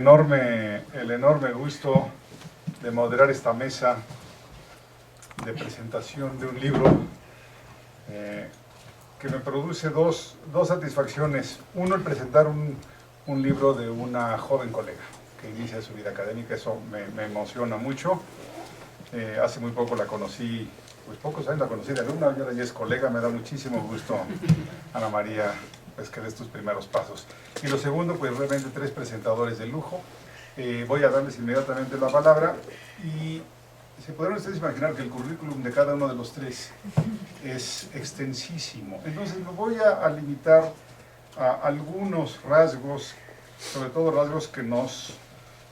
El enorme gusto de moderar esta mesa de presentación de un libro que me produce dos satisfacciones. Uno, el presentar un libro de una joven colega que inicia su vida académica. Eso me emociona mucho. Hace muy poco la conocí, pues pocos años la conocí de alumna, y ahora ya es colega. Me da muchísimo gusto, Ana María, pues que des tus primeros pasos. Y lo segundo, pues realmente tres presentadores de lujo. Voy a darles inmediatamente la palabra y se podrán ustedes imaginar que el currículum de cada uno de los tres es extensísimo. Entonces me voy a limitar a algunos rasgos, sobre todo rasgos que nos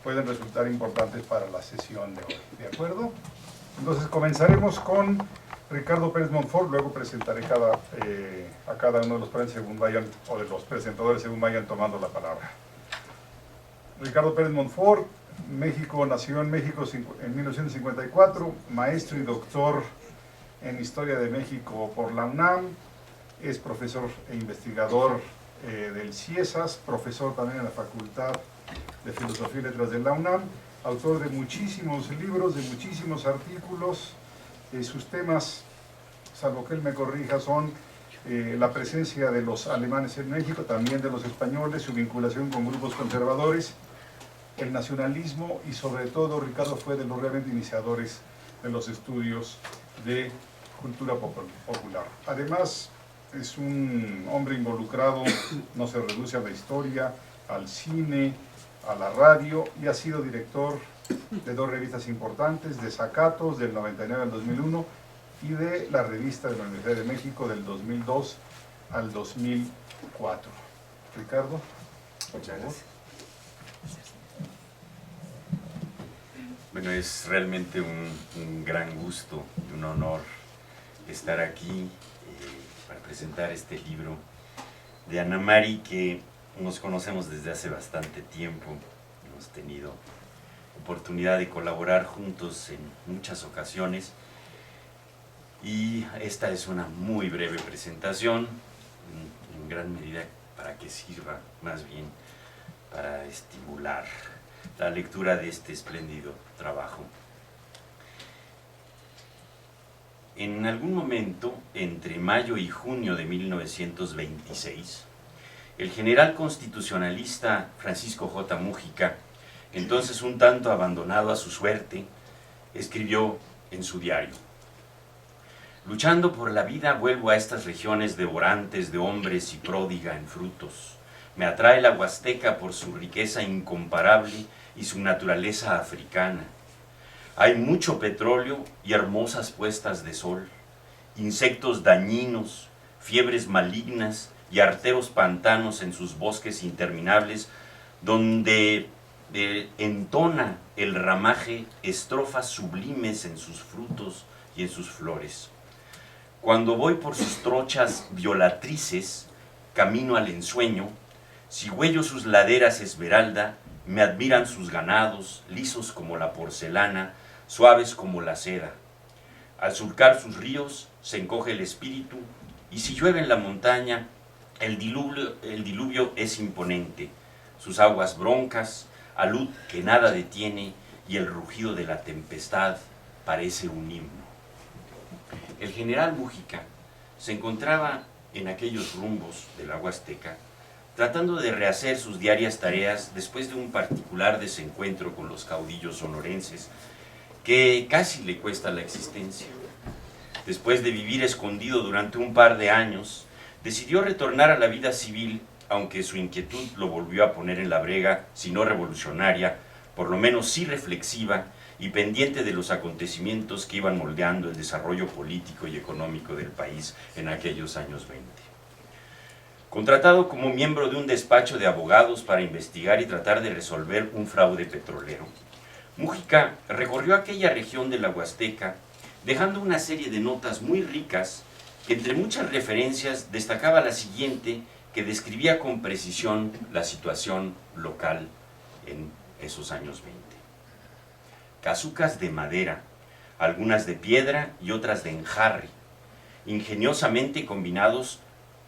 pueden resultar importantes para la sesión de hoy. ¿De acuerdo? Entonces comenzaremos con Ricardo Pérez Montfort, luego presentaré a cada uno de los ponentes según vayan, o de los presentadores según vayan tomando la palabra. Ricardo Pérez Montfort, nació en México en 1954, maestro y doctor en Historia de México por la UNAM, es profesor e investigador del CIESAS, profesor también en la Facultad de Filosofía y Letras de la UNAM, autor de muchísimos libros, de muchísimos artículos. Sus temas, salvo que él me corrija, son la presencia de los alemanes en México, también de los españoles, su vinculación con grupos conservadores, el nacionalismo y sobre todo Ricardo fue de los realmente iniciadores de los estudios de cultura popular. Además, es un hombre involucrado, no se reduce a la historia, al cine, a la radio, y ha sido director de dos revistas importantes, de Zacatos del 99 al 2001 y de la revista de la Universidad de México del 2002 al 2004. Ricardo, muchas gracias. Bueno, es realmente un gran gusto y un honor estar aquí para presentar este libro de Ana Mari, que nos conocemos desde hace bastante tiempo. Hemos tenido oportunidad de colaborar juntos en muchas ocasiones y esta es una muy breve presentación, en gran medida para que sirva más bien para estimular la lectura de este espléndido trabajo. En algún momento, entre mayo y junio de 1926, el general constitucionalista Francisco J. Múgica, entonces un tanto abandonado a su suerte, escribió en su diario: luchando por la vida vuelvo a estas regiones devorantes de hombres y pródiga en frutos. Me atrae la Huasteca por su riqueza incomparable y su naturaleza africana. Hay mucho petróleo y hermosas puestas de sol, insectos dañinos, fiebres malignas y arteros pantanos en sus bosques interminables, donde entona el ramaje estrofas sublimes en sus frutos y en sus flores. Cuando voy por sus trochas violatrices, camino al ensueño, sigüello sus laderas esmeralda, me admiran sus ganados, lisos como la porcelana, suaves como la seda. Al surcar sus ríos se encoge el espíritu, y si llueve en la montaña, el diluvio es imponente. Sus aguas broncas, alud que nada detiene, y el rugido de la tempestad parece un himno. El general Múgica se encontraba en aquellos rumbos de la Huasteca, tratando de rehacer sus diarias tareas después de un particular desencuentro con los caudillos sonorenses, que casi le cuesta la existencia. Después de vivir escondido durante un par de años, decidió retornar a la vida civil, aunque su inquietud lo volvió a poner en la brega, si no revolucionaria, por lo menos sí reflexiva y pendiente de los acontecimientos que iban moldeando el desarrollo político y económico del país en aquellos años 20. Contratado como miembro de un despacho de abogados para investigar y tratar de resolver un fraude petrolero, Múgica recorrió aquella región de la Huasteca, dejando una serie de notas muy ricas, que entre muchas referencias destacaba la siguiente, que describía con precisión la situación local en esos años 20. Casucas de madera, algunas de piedra y otras de enjarre, ingeniosamente combinados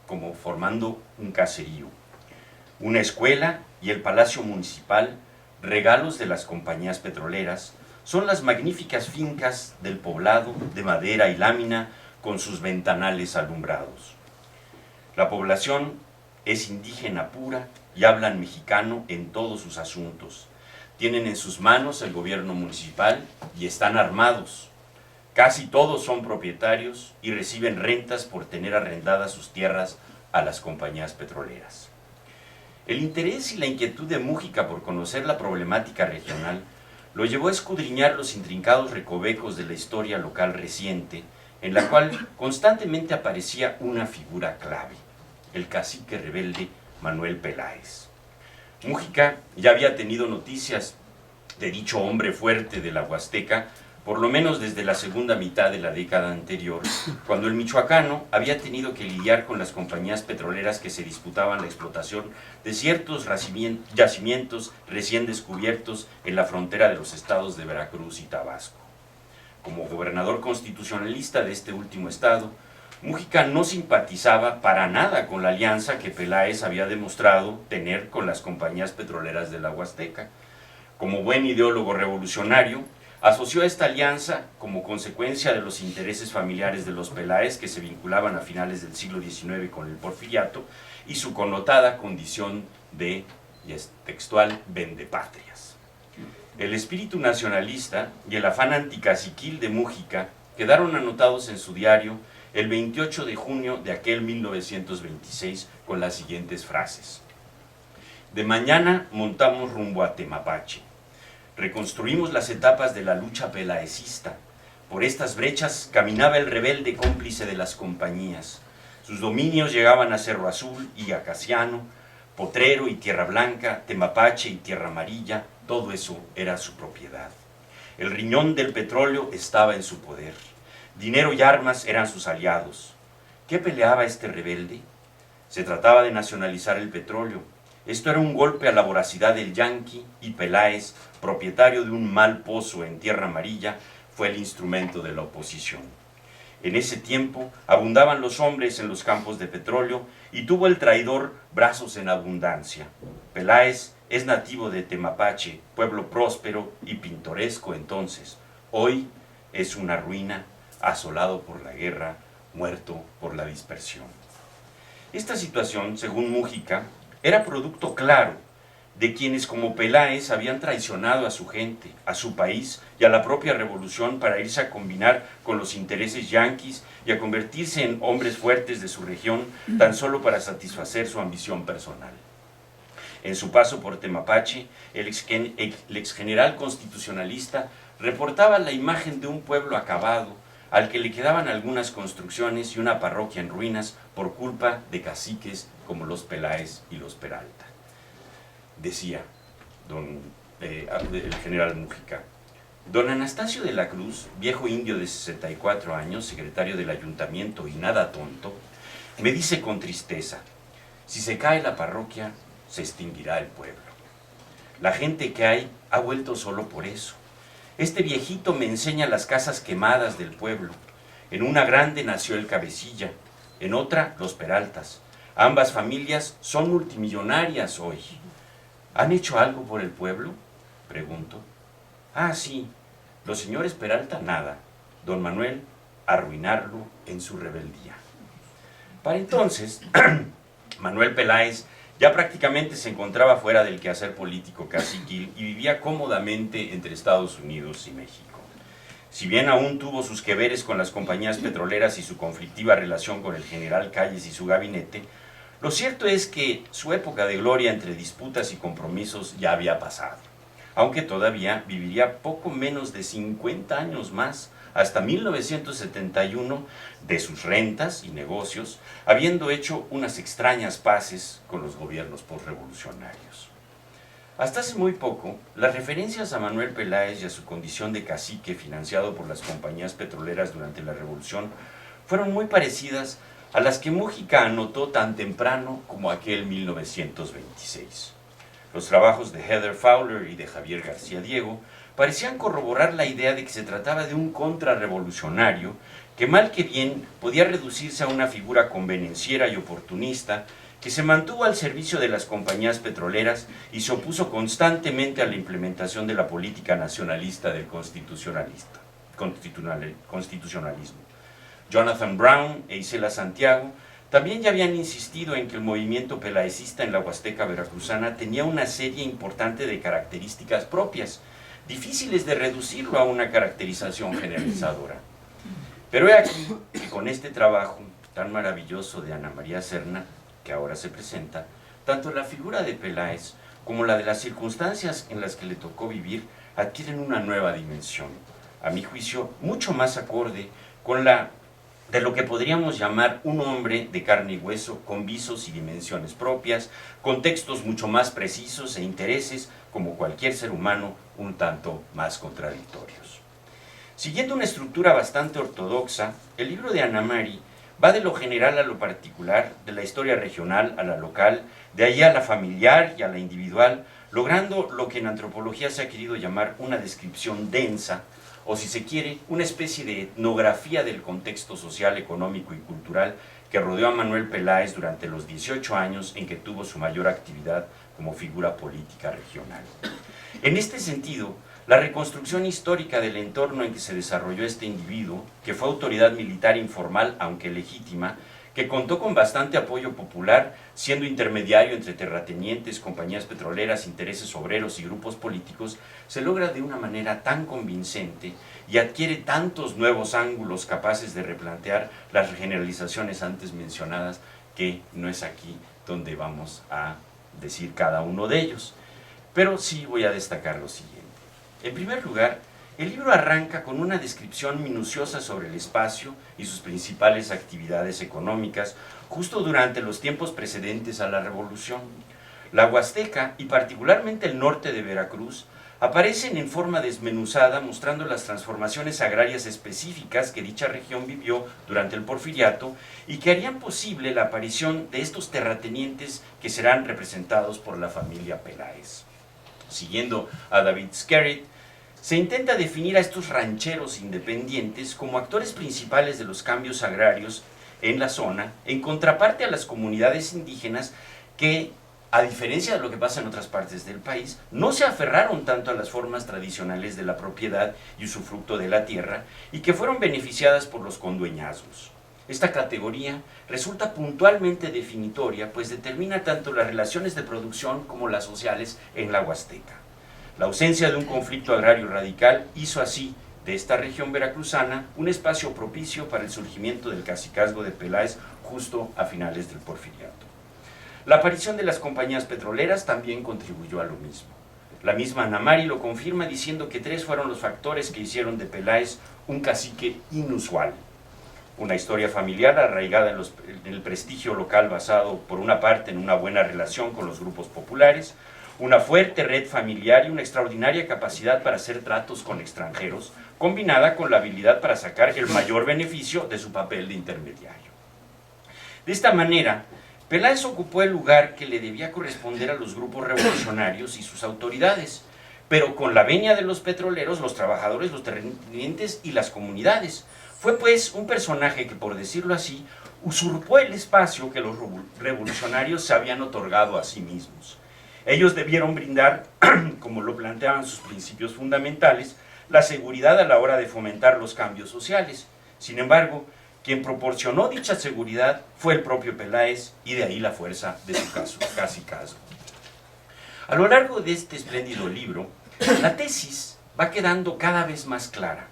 como formando un caserío. Una escuela y el palacio municipal regalos de las compañías petroleras, son las magníficas fincas del poblado de madera y lámina con sus ventanales alumbrados. La población es indígena pura y hablan mexicano en todos sus asuntos. Tienen en sus manos el gobierno municipal y están armados. Casi todos son propietarios y reciben rentas por tener arrendadas sus tierras a las compañías petroleras. El interés y la inquietud de Múgica por conocer la problemática regional lo llevó a escudriñar los intrincados recovecos de la historia local reciente, en la cual constantemente aparecía una figura clave, el cacique rebelde Manuel Peláez. Múgica ya había tenido noticias de dicho hombre fuerte de la Huasteca, por lo menos desde la segunda mitad de la década anterior, cuando el michoacano había tenido que lidiar con las compañías petroleras que se disputaban la explotación de ciertos yacimientos recién descubiertos en la frontera de los estados de Veracruz y Tabasco. Como gobernador constitucionalista de este último estado, Múgica no simpatizaba para nada con la alianza que Peláez había demostrado tener con las compañías petroleras de la Huasteca. Como buen ideólogo revolucionario, asoció a esta alianza como consecuencia de los intereses familiares de los Peláez que se vinculaban a finales del siglo XIX con el porfiriato y su connotada condición de, y es textual, vendepatrias. El espíritu nacionalista y el afán anticaciquil de Múgica quedaron anotados en su diario el 28 de junio de aquel 1926 con las siguientes frases: de mañana montamos rumbo a Temapache. Reconstruimos las etapas de la lucha pelaecista. Por estas brechas caminaba el rebelde cómplice de las compañías. Sus dominios llegaban a Cerro Azul y a Casiano, Potrero y Tierra Blanca, Temapache y Tierra Amarilla, todo eso era su propiedad. El riñón del petróleo estaba en su poder. Dinero y armas eran sus aliados. ¿Qué peleaba este rebelde? Se trataba de nacionalizar el petróleo. Esto era un golpe a la voracidad del yanqui y Peláez, propietario de un mal pozo en Tierra Amarilla, fue el instrumento de la oposición. En ese tiempo abundaban los hombres en los campos de petróleo y tuvo el traidor brazos en abundancia. Peláez es nativo de Temapache, pueblo próspero y pintoresco entonces. Hoy es una ruina, asolado por la guerra, muerto por la dispersión. Esta situación, según Múgica, era producto claro de quienes como Peláez habían traicionado a su gente, a su país y a la propia revolución para irse a combinar con los intereses yanquis y a convertirse en hombres fuertes de su región tan solo para satisfacer su ambición personal. En su paso por Temapache, el ex general constitucionalista reportaba la imagen de un pueblo acabado, al que le quedaban algunas construcciones y una parroquia en ruinas por culpa de caciques como los Peláez y los Peralta. Decía el general Múgica: don Anastasio de la Cruz, viejo indio de 64 años, secretario del ayuntamiento y nada tonto, me dice con tristeza: si se cae la parroquia, se extinguirá el pueblo. La gente que hay ha vuelto solo por eso. Este viejito me enseña las casas quemadas del pueblo. En una grande nació el Cabecilla, en otra los Peraltas. Ambas familias son multimillonarias hoy. ¿Han hecho algo por el pueblo?, pregunto. Ah, sí, los señores Peralta nada. Don Manuel, arruinarlo en su rebeldía. Para entonces, Manuel Peláez ya prácticamente se encontraba fuera del quehacer político caciquil y vivía cómodamente entre Estados Unidos y México. Si bien aún tuvo sus que veres con las compañías petroleras y su conflictiva relación con el general Calles y su gabinete, lo cierto es que su época de gloria entre disputas y compromisos ya había pasado, aunque todavía viviría poco menos de 50 años más, hasta 1971, de sus rentas y negocios, habiendo hecho unas extrañas paces con los gobiernos posrevolucionarios. Hasta hace muy poco, las referencias a Manuel Peláez y a su condición de cacique financiado por las compañías petroleras durante la Revolución fueron muy parecidas a las que Múgica anotó tan temprano como aquel 1926. Los trabajos de Heather Fowler y de Javier García Diego parecían corroborar la idea de que se trataba de un contrarrevolucionario que mal que bien podía reducirse a una figura convenenciera y oportunista que se mantuvo al servicio de las compañías petroleras y se opuso constantemente a la implementación de la política nacionalista del constitucionalismo. Jonathan Brown e Isela Santiago también ya habían insistido en que el movimiento pelaecista en la Huasteca veracruzana tenía una serie importante de características propias, difíciles de reducirlo a una caracterización generalizadora. Pero he aquí que con este trabajo tan maravilloso de Ana María Serna, que ahora se presenta, tanto la figura de Peláez como la de las circunstancias en las que le tocó vivir adquieren una nueva dimensión, a mi juicio mucho más acorde con la de lo que podríamos llamar un hombre de carne y hueso, con visos y dimensiones propias, contextos mucho más precisos e intereses, como cualquier ser humano, un tanto más contradictorios. Siguiendo una estructura bastante ortodoxa, el libro de Ana Mari va de lo general a lo particular, de la historia regional a la local, de ahí a la familiar y a la individual, logrando lo que en antropología se ha querido llamar una descripción densa, o si se quiere, una especie de etnografía del contexto social, económico y cultural que rodeó a Manuel Peláez durante los 18 años en que tuvo su mayor actividad como figura política regional. En este sentido, la reconstrucción histórica del entorno en que se desarrolló este individuo, que fue autoridad militar informal aunque legítima, que contó con bastante apoyo popular, siendo intermediario entre terratenientes, compañías petroleras, intereses obreros y grupos políticos, se logra de una manera tan convincente y adquiere tantos nuevos ángulos capaces de replantear las generalizaciones antes mencionadas, que no es aquí donde vamos a decir cada uno de ellos. Pero sí voy a destacar lo siguiente. En primer lugar, el libro arranca con una descripción minuciosa sobre el espacio y sus principales actividades económicas justo durante los tiempos precedentes a la Revolución. La Huasteca, y particularmente el norte de Veracruz, aparecen en forma desmenuzada mostrando las transformaciones agrarias específicas que dicha región vivió durante el Porfiriato y que harían posible la aparición de estos terratenientes que serán representados por la familia Peláez. Siguiendo a David Skerrit, se intenta definir a estos rancheros independientes como actores principales de los cambios agrarios en la zona, en contraparte a las comunidades indígenas que, a diferencia de lo que pasa en otras partes del país, no se aferraron tanto a las formas tradicionales de la propiedad y usufructo de la tierra y que fueron beneficiadas por los condueñazgos. Esta categoría resulta puntualmente definitoria, pues determina tanto las relaciones de producción como las sociales en la Huasteca. La ausencia de un conflicto agrario radical hizo así de esta región veracruzana un espacio propicio para el surgimiento del cacicazgo de Peláez justo a finales del Porfiriato. La aparición de las compañías petroleras también contribuyó a lo mismo. La misma Ana Mari lo confirma diciendo que 3 fueron los factores que hicieron de Peláez un cacique inusual. Una historia familiar arraigada en el prestigio local basado por una parte en una buena relación con los grupos populares, una fuerte red familiar y una extraordinaria capacidad para hacer tratos con extranjeros, combinada con la habilidad para sacar el mayor beneficio de su papel de intermediario. De esta manera, Peláez ocupó el lugar que le debía corresponder a los grupos revolucionarios y sus autoridades, pero con la venia de los petroleros, los trabajadores, los terratenientes y las comunidades. Fue pues un personaje que, por decirlo así, usurpó el espacio que los revolucionarios se habían otorgado a sí mismos. Ellos debieron brindar, como lo planteaban sus principios fundamentales, la seguridad a la hora de fomentar los cambios sociales. Sin embargo, quien proporcionó dicha seguridad fue el propio Peláez, y de ahí la fuerza de su cacicazgo. A lo largo de este espléndido libro, la tesis va quedando cada vez más clara.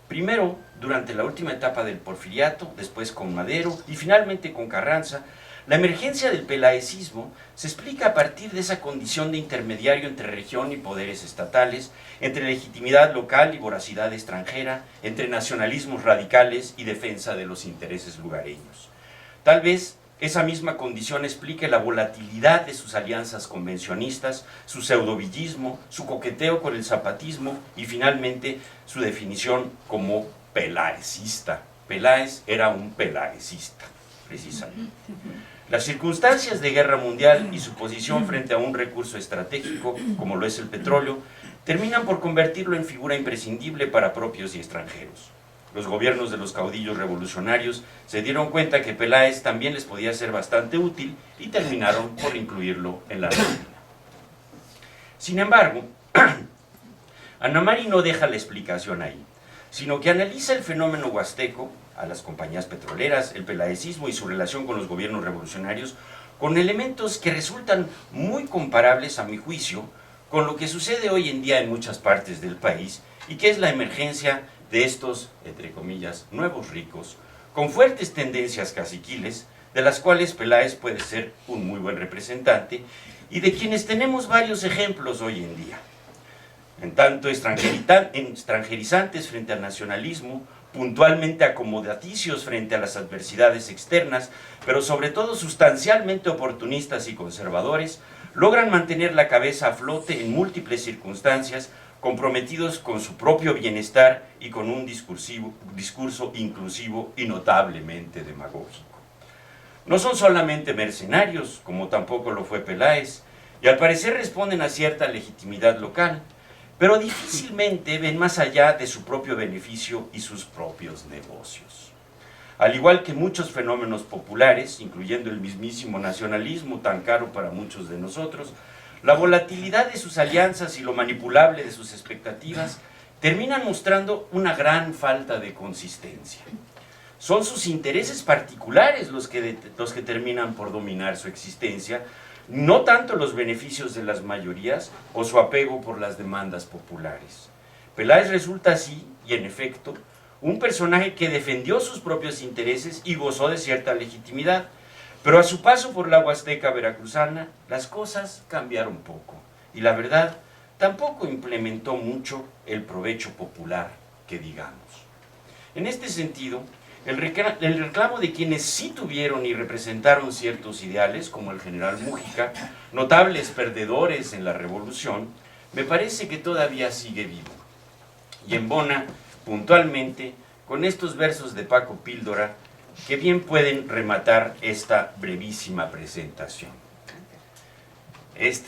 Primero, durante la última etapa del Porfiriato, después con Madero y finalmente con Carranza, la emergencia del pelaecismo se explica a partir de esa condición de intermediario entre región y poderes estatales, entre legitimidad local y voracidad extranjera, entre nacionalismos radicales y defensa de los intereses lugareños. Tal vez esa misma condición explique la volatilidad de sus alianzas convencionistas, su pseudovillismo, su coqueteo con el zapatismo y finalmente su definición como pelaecista. Peláez era un pelaecista, precisamente. Las circunstancias de guerra mundial y su posición frente a un recurso estratégico, como lo es el petróleo, terminan por convertirlo en figura imprescindible para propios y extranjeros. los gobiernos de los caudillos revolucionarios se dieron cuenta que Peláez también les podía ser bastante útil y terminaron por incluirlo en la nómina. Sin embargo, Ana Mari no deja la explicación ahí, sino que analiza el fenómeno huasteco, a las compañías petroleras, el pelaecismo y su relación con los gobiernos revolucionarios, con elementos que resultan muy comparables, a mi juicio, con lo que sucede hoy en día en muchas partes del país, y que es la emergencia de estos, entre comillas, nuevos ricos, con fuertes tendencias caciquiles, de las cuales Peláez puede ser un muy buen representante, y de quienes tenemos varios ejemplos hoy en día. En tanto extranjerizantes frente al nacionalismo, puntualmente acomodaticios frente a las adversidades externas, pero sobre todo sustancialmente oportunistas y conservadores, logran mantener la cabeza a flote en múltiples circunstancias, comprometidos con su propio bienestar y con un discurso inclusivo y notablemente demagógico. No son solamente mercenarios, como tampoco lo fue Peláez, y al parecer responden a cierta legitimidad local, pero difícilmente ven más allá de su propio beneficio y sus propios negocios. Al igual que muchos fenómenos populares, incluyendo el mismísimo nacionalismo tan caro para muchos de nosotros, la volatilidad de sus alianzas y lo manipulable de sus expectativas terminan mostrando una gran falta de consistencia. Son sus intereses particulares los que terminan por dominar su existencia, no tanto los beneficios de las mayorías o su apego por las demandas populares. Peláez resulta así, y en efecto, un personaje que defendió sus propios intereses y gozó de cierta legitimidad, pero a su paso por la Huasteca veracruzana, las cosas cambiaron poco, y la verdad, tampoco implementó mucho el provecho popular que digamos. En este sentido, el reclamo de quienes sí tuvieron y representaron ciertos ideales, como el general Múgica, notables perdedores en la revolución, me parece que todavía sigue vivo. Y embona puntualmente con estos versos de Paco Píldora que bien pueden rematar esta brevísima presentación.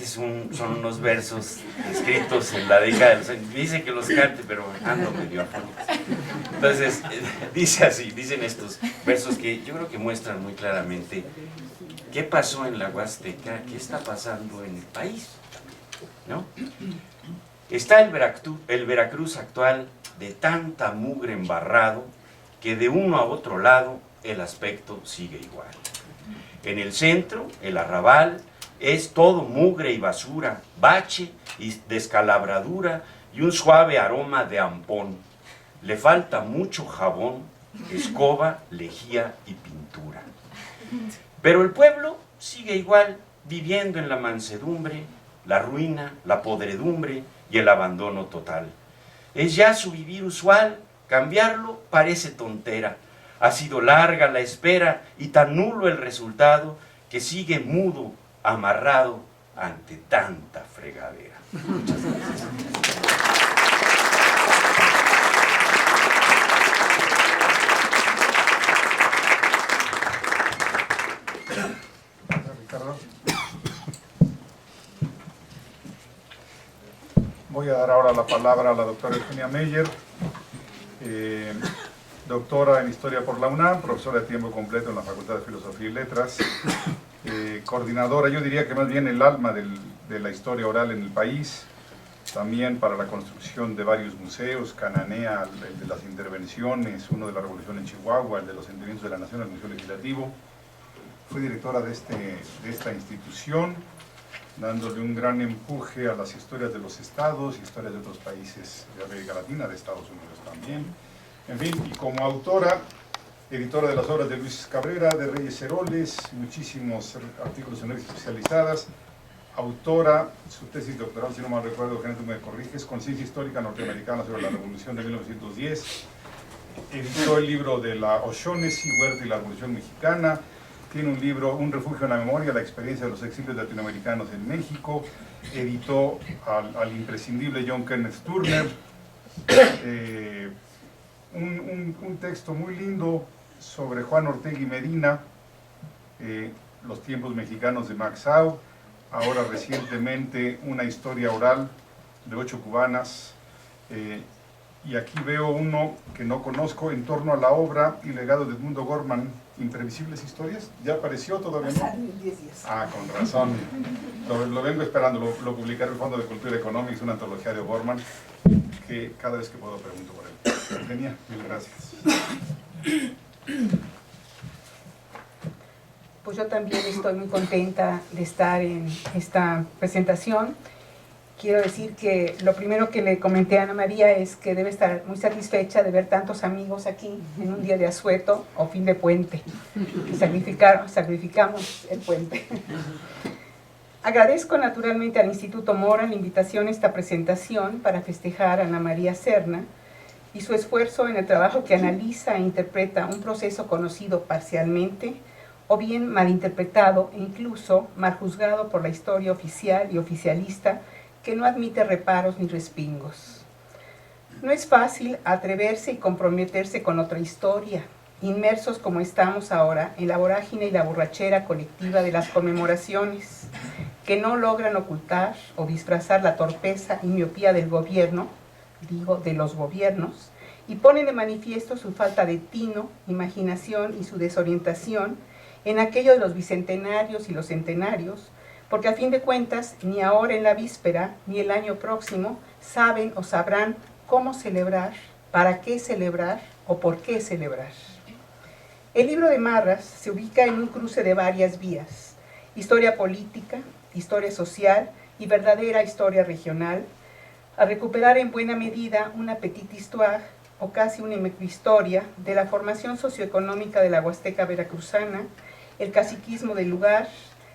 Son unos versos escritos en la década de los años. Dice que los cante, pero ando medio afónico. Entonces, dice así, dicen estos versos que yo creo que muestran muy claramente qué pasó en la Huasteca, qué está pasando en el país, ¿no? Está el Veracruz actual de tanta mugre embarrado que de uno a otro lado el aspecto sigue igual. En el centro, el arrabal, es todo mugre y basura, bache y descalabradura y un suave aroma de ampón. Le falta mucho jabón, escoba, lejía y pintura. Pero el pueblo sigue igual, viviendo en la mansedumbre, la ruina, la podredumbre y el abandono total. Es ya su vivir usual, cambiarlo parece tontera. Ha sido larga la espera y tan nulo el resultado que sigue mudo, amarrado ante tanta fregadera. Muchas gracias. Ricardo. Voy a dar ahora la palabra a la doctora Eugenia Meyer, doctora en Historia por la UNAM, profesora de tiempo completo en la Facultad de Filosofía y Letras, coordinadora, yo diría que más bien el alma de la historia oral en el país, también para la construcción de varios museos, Cananea, el de las intervenciones, uno de la Revolución en Chihuahua, el de los sentimientos de la Nación, el Museo Legislativo. Fue directora de esta institución, dándole un gran empuje a las historias de los estados, historias de otros países de América Latina, de Estados Unidos también. En fin, y como autora, editora de las obras de Luis Cabrera, de Reyes Heroles, muchísimos artículos en redes especializadas, autora, su tesis doctoral, si no mal recuerdo, Eugenia, tú me corriges, Conciencia Histórica Norteamericana sobre la Revolución de 1910, editó el libro de la O'Shaughnessy, Huerta y la Revolución Mexicana, tiene un libro, Un refugio en la memoria, la experiencia de los exilios latinoamericanos en México, editó al imprescindible John Kenneth Turner, un texto muy lindo sobre Juan Ortega y Medina, los tiempos mexicanos de Max Au, ahora recientemente una historia oral de 8 cubanas, y aquí veo uno que no conozco, en torno a la obra y legado de Edmundo Gorman, Imprevisibles Historias. ¿Ya apareció todavía? ¿No? Ah, con razón. Lo vengo esperando, lo publicará el Fondo de Cultura Económica, una antología de Gorman, que cada vez que puedo pregunto por él. Genial, mil gracias. Pues yo también estoy muy contenta de estar en esta presentación. Quiero decir que lo primero que le comenté a Ana María es que debe estar muy satisfecha de ver tantos amigos aquí en un día de asueto o fin de puente. Sacrificamos el puente. Agradezco naturalmente al Instituto Mora la invitación a esta presentación para festejar a Ana María Serna y su esfuerzo en el trabajo que analiza e interpreta un proceso conocido parcialmente o bien malinterpretado e incluso mal juzgado por la historia oficial y oficialista que no admite reparos ni respingos. No es fácil atreverse y comprometerse con otra historia, inmersos como estamos ahora en la vorágine y la borrachera colectiva de las conmemoraciones, que no logran ocultar o disfrazar la torpeza y miopía del gobierno, digo, de los gobiernos, y ponen de manifiesto su falta de tino, imaginación y su desorientación en aquello de los bicentenarios y los centenarios, porque a fin de cuentas, ni ahora en la víspera, ni el año próximo, saben o sabrán cómo celebrar, para qué celebrar o por qué celebrar. El libro de Marras se ubica en un cruce de varias vías: historia política, historia social y verdadera historia regional, a recuperar en buena medida una petite histoire o casi una microhistoria de la formación socioeconómica de la Huasteca veracruzana, el caciquismo del lugar,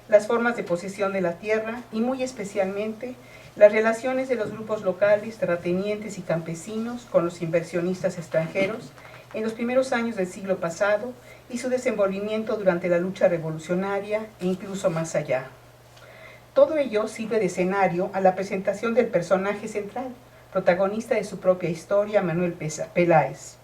las formas de posesión de la tierra y muy especialmente las relaciones de los grupos locales, terratenientes y campesinos con los inversionistas extranjeros en los primeros años del siglo pasado y su desenvolvimiento durante la lucha revolucionaria e incluso más allá. Todo ello sirve de escenario a la presentación del personaje central, protagonista de su propia historia, Manuel Peláez,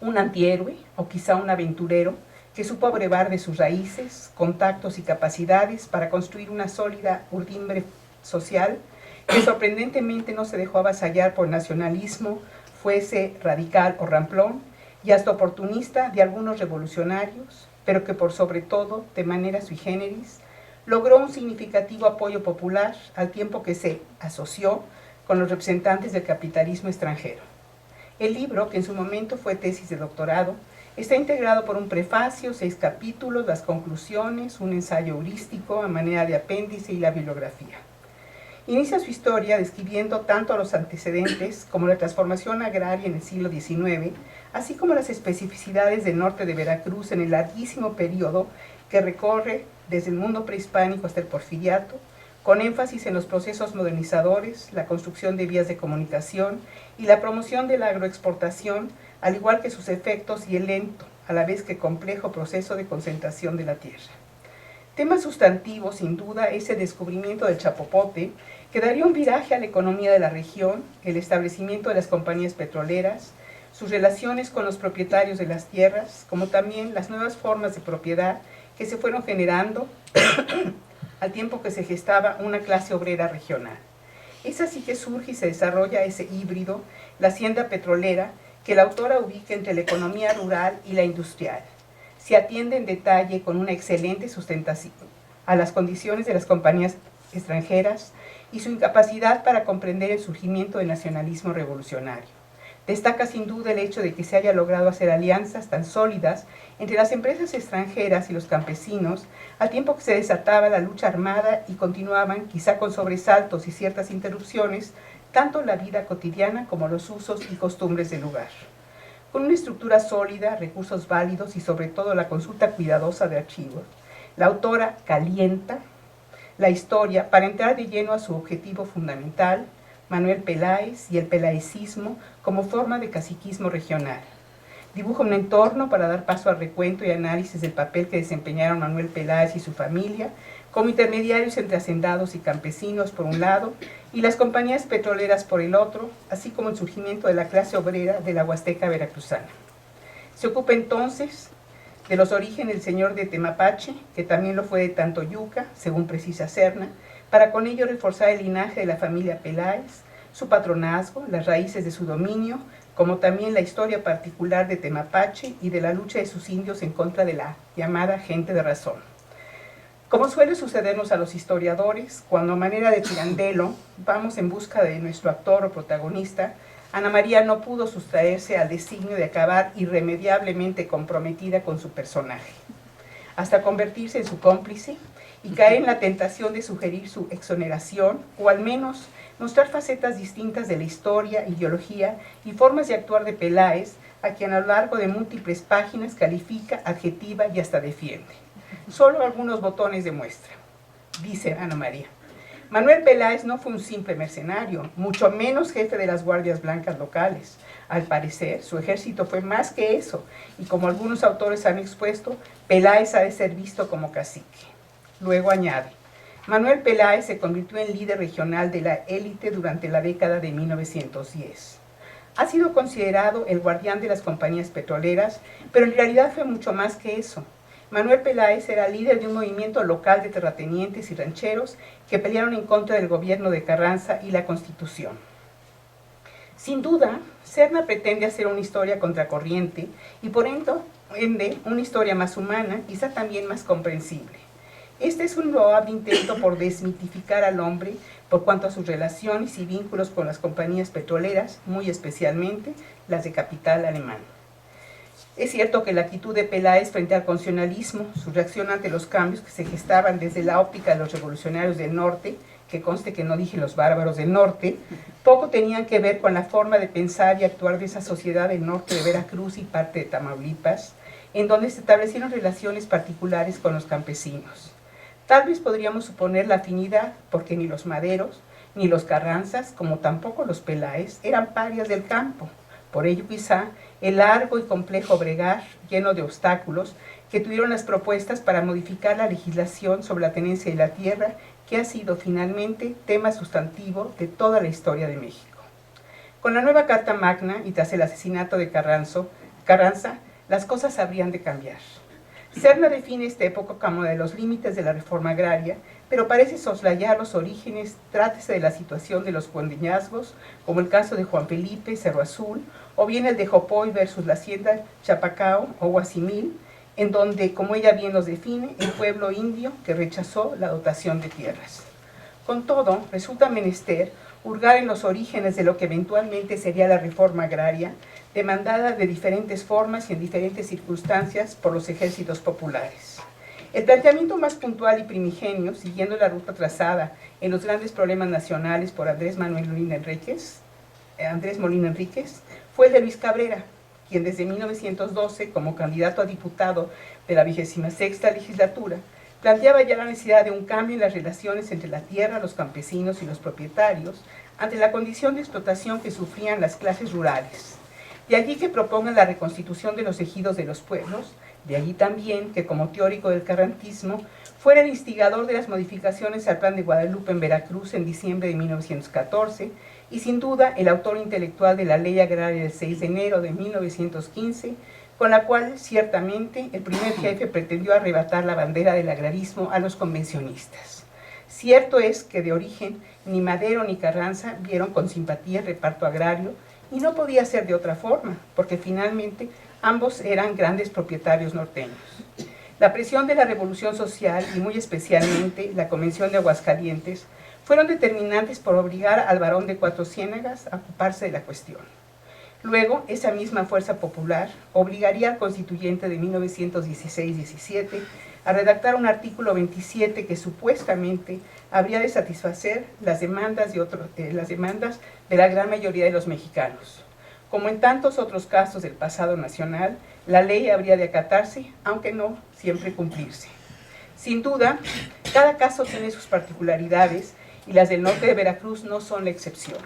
un antihéroe o quizá un aventurero que supo abrevar de sus raíces, contactos y capacidades para construir una sólida urdimbre social que sorprendentemente no se dejó avasallar por nacionalismo, fuese radical o ramplón, y hasta oportunista de algunos revolucionarios, pero que por sobre todo, de manera sui generis, logró un significativo apoyo popular al tiempo que se asoció con los representantes del capitalismo extranjero. El libro, que en su momento fue tesis de doctorado, está integrado por un prefacio, 6 capítulos, las conclusiones, un ensayo heurístico a manera de apéndice y la bibliografía. Inicia su historia describiendo tanto los antecedentes como la transformación agraria en el siglo XIX, así como las especificidades del norte de Veracruz en el larguísimo periodo que recorre desde el mundo prehispánico hasta el porfiriato, con énfasis en los procesos modernizadores, la construcción de vías de comunicación y la promoción de la agroexportación, al igual que sus efectos y el lento, a la vez que complejo proceso de concentración de la tierra. Tema sustantivo, sin duda, es el descubrimiento del chapopote, que daría un viraje a la economía de la región, el establecimiento de las compañías petroleras, sus relaciones con los propietarios de las tierras, como también las nuevas formas de propiedad que se fueron generando al tiempo que se gestaba una clase obrera regional. Es así que surge y se desarrolla ese híbrido, la hacienda petrolera, que la autora ubica entre la economía rural y la industrial. Se atiende en detalle con una excelente sustentación a las condiciones de las compañías extranjeras y su incapacidad para comprender el surgimiento del nacionalismo revolucionario. Destaca sin duda el hecho de que se haya logrado hacer alianzas tan sólidas entre las empresas extranjeras y los campesinos, al tiempo que se desataba la lucha armada y continuaban, quizá con sobresaltos y ciertas interrupciones, tanto la vida cotidiana como los usos y costumbres del lugar. Con una estructura sólida, recursos válidos y sobre todo la consulta cuidadosa de archivos, la autora calienta la historia para entrar de lleno a su objetivo fundamental, Manuel Peláez y el pelaecismo como forma de caciquismo regional. Dibuja un entorno para dar paso al recuento y análisis del papel que desempeñaron Manuel Peláez y su familia como intermediarios entre hacendados y campesinos por un lado y las compañías petroleras por el otro, así como el surgimiento de la clase obrera de la Huasteca veracruzana. Se ocupa entonces de los orígenes del señor de Temapache, que también lo fue de Tantoyuca, según precisa Serna, para con ello reforzar el linaje de la familia Peláez, su patronazgo, las raíces de su dominio, como también la historia particular de Temapache y de la lucha de sus indios en contra de la llamada gente de razón. Como suele sucedernos a los historiadores, cuando a manera de tirandelo vamos en busca de nuestro actor o protagonista, Ana María no pudo sustraerse al designio de acabar irremediablemente comprometida con su personaje, hasta convertirse en su cómplice y caer en la tentación de sugerir su exoneración, o al menos mostrar facetas distintas de la historia, ideología y formas de actuar de Peláez, a quien a lo largo de múltiples páginas califica, adjetiva y hasta defiende. Solo algunos botones de muestra. Dice Ana María: Manuel Peláez no fue un simple mercenario, mucho menos jefe de las guardias blancas locales. Al parecer, su ejército fue más que eso, y como algunos autores han expuesto, Peláez ha de ser visto como cacique. Luego añade: Manuel Peláez se convirtió en líder regional de la élite durante la década de 1910. Ha sido considerado el guardián de las compañías petroleras, pero en realidad fue mucho más que eso. Manuel Peláez era líder de un movimiento local de terratenientes y rancheros que pelearon en contra del gobierno de Carranza y la Constitución. Sin duda, Serna pretende hacer una historia contracorriente y por ende una historia más humana, quizá también más comprensible. Este es un loable intento por desmitificar al hombre por cuanto a sus relaciones y vínculos con las compañías petroleras, muy especialmente las de capital alemán. Es cierto que la actitud de Peláez frente al constitucionalismo, su reacción ante los cambios que se gestaban desde la óptica de los revolucionarios del norte, que conste que no dije los bárbaros del norte, poco tenían que ver con la forma de pensar y actuar de esa sociedad del norte de Veracruz y parte de Tamaulipas, en donde se establecieron relaciones particulares con los campesinos. Tal vez podríamos suponer la afinidad porque ni los Maderos, ni los Carranzas, como tampoco los Peláez, eran parias del campo. Por ello quizá el largo y complejo bregar, lleno de obstáculos, que tuvieron las propuestas para modificar la legislación sobre la tenencia de la tierra, que ha sido finalmente tema sustantivo de toda la historia de México. Con la nueva Carta Magna y tras el asesinato de Carranza, las cosas habrían de cambiar. Serna define esta época como de los límites de la reforma agraria, pero parece soslayar los orígenes, trátese de la situación de los condeñazgos, como el caso de Juan Felipe, Cerro Azul, o bien el de Jopoy versus la hacienda Chapacao o Guasimil, en donde, como ella bien los define, el pueblo indio que rechazó la dotación de tierras. Con todo, resulta menester hurgar en los orígenes de lo que eventualmente sería la reforma agraria, demandada de diferentes formas y en diferentes circunstancias por los ejércitos populares. El planteamiento más puntual y primigenio, siguiendo la ruta trazada en los grandes problemas nacionales por Andrés Molina Enríquez, fue el de Luis Cabrera, quien desde 1912, como candidato a diputado de la 26ª legislatura, planteaba ya la necesidad de un cambio en las relaciones entre la tierra, los campesinos y los propietarios, ante la condición de explotación que sufrían las clases rurales. De allí que propongan la reconstitución de los ejidos de los pueblos, de allí también que como teórico del carrantismo fuera el instigador de las modificaciones al Plan de Guadalupe en Veracruz en diciembre de 1914 y sin duda el autor intelectual de la Ley Agraria del 6 de enero de 1915, con la cual ciertamente el primer jefe pretendió arrebatar la bandera del agrarismo a los convencionistas. Cierto es que de origen ni Madero ni Carranza vieron con simpatía el reparto agrario, y no podía ser de otra forma, porque finalmente ambos eran grandes propietarios norteños. La presión de la Revolución Social y muy especialmente la Convención de Aguascalientes fueron determinantes por obligar al barón de Cuatro Ciénegas a ocuparse de la cuestión. Luego, esa misma fuerza popular obligaría al constituyente de 1916-17 a redactar un artículo 27 que supuestamente habría de satisfacer las demandas de la gran mayoría de los mexicanos. Como en tantos otros casos del pasado nacional, la ley habría de acatarse, aunque no siempre cumplirse. Sin duda, cada caso tiene sus particularidades y las del norte de Veracruz no son la excepción.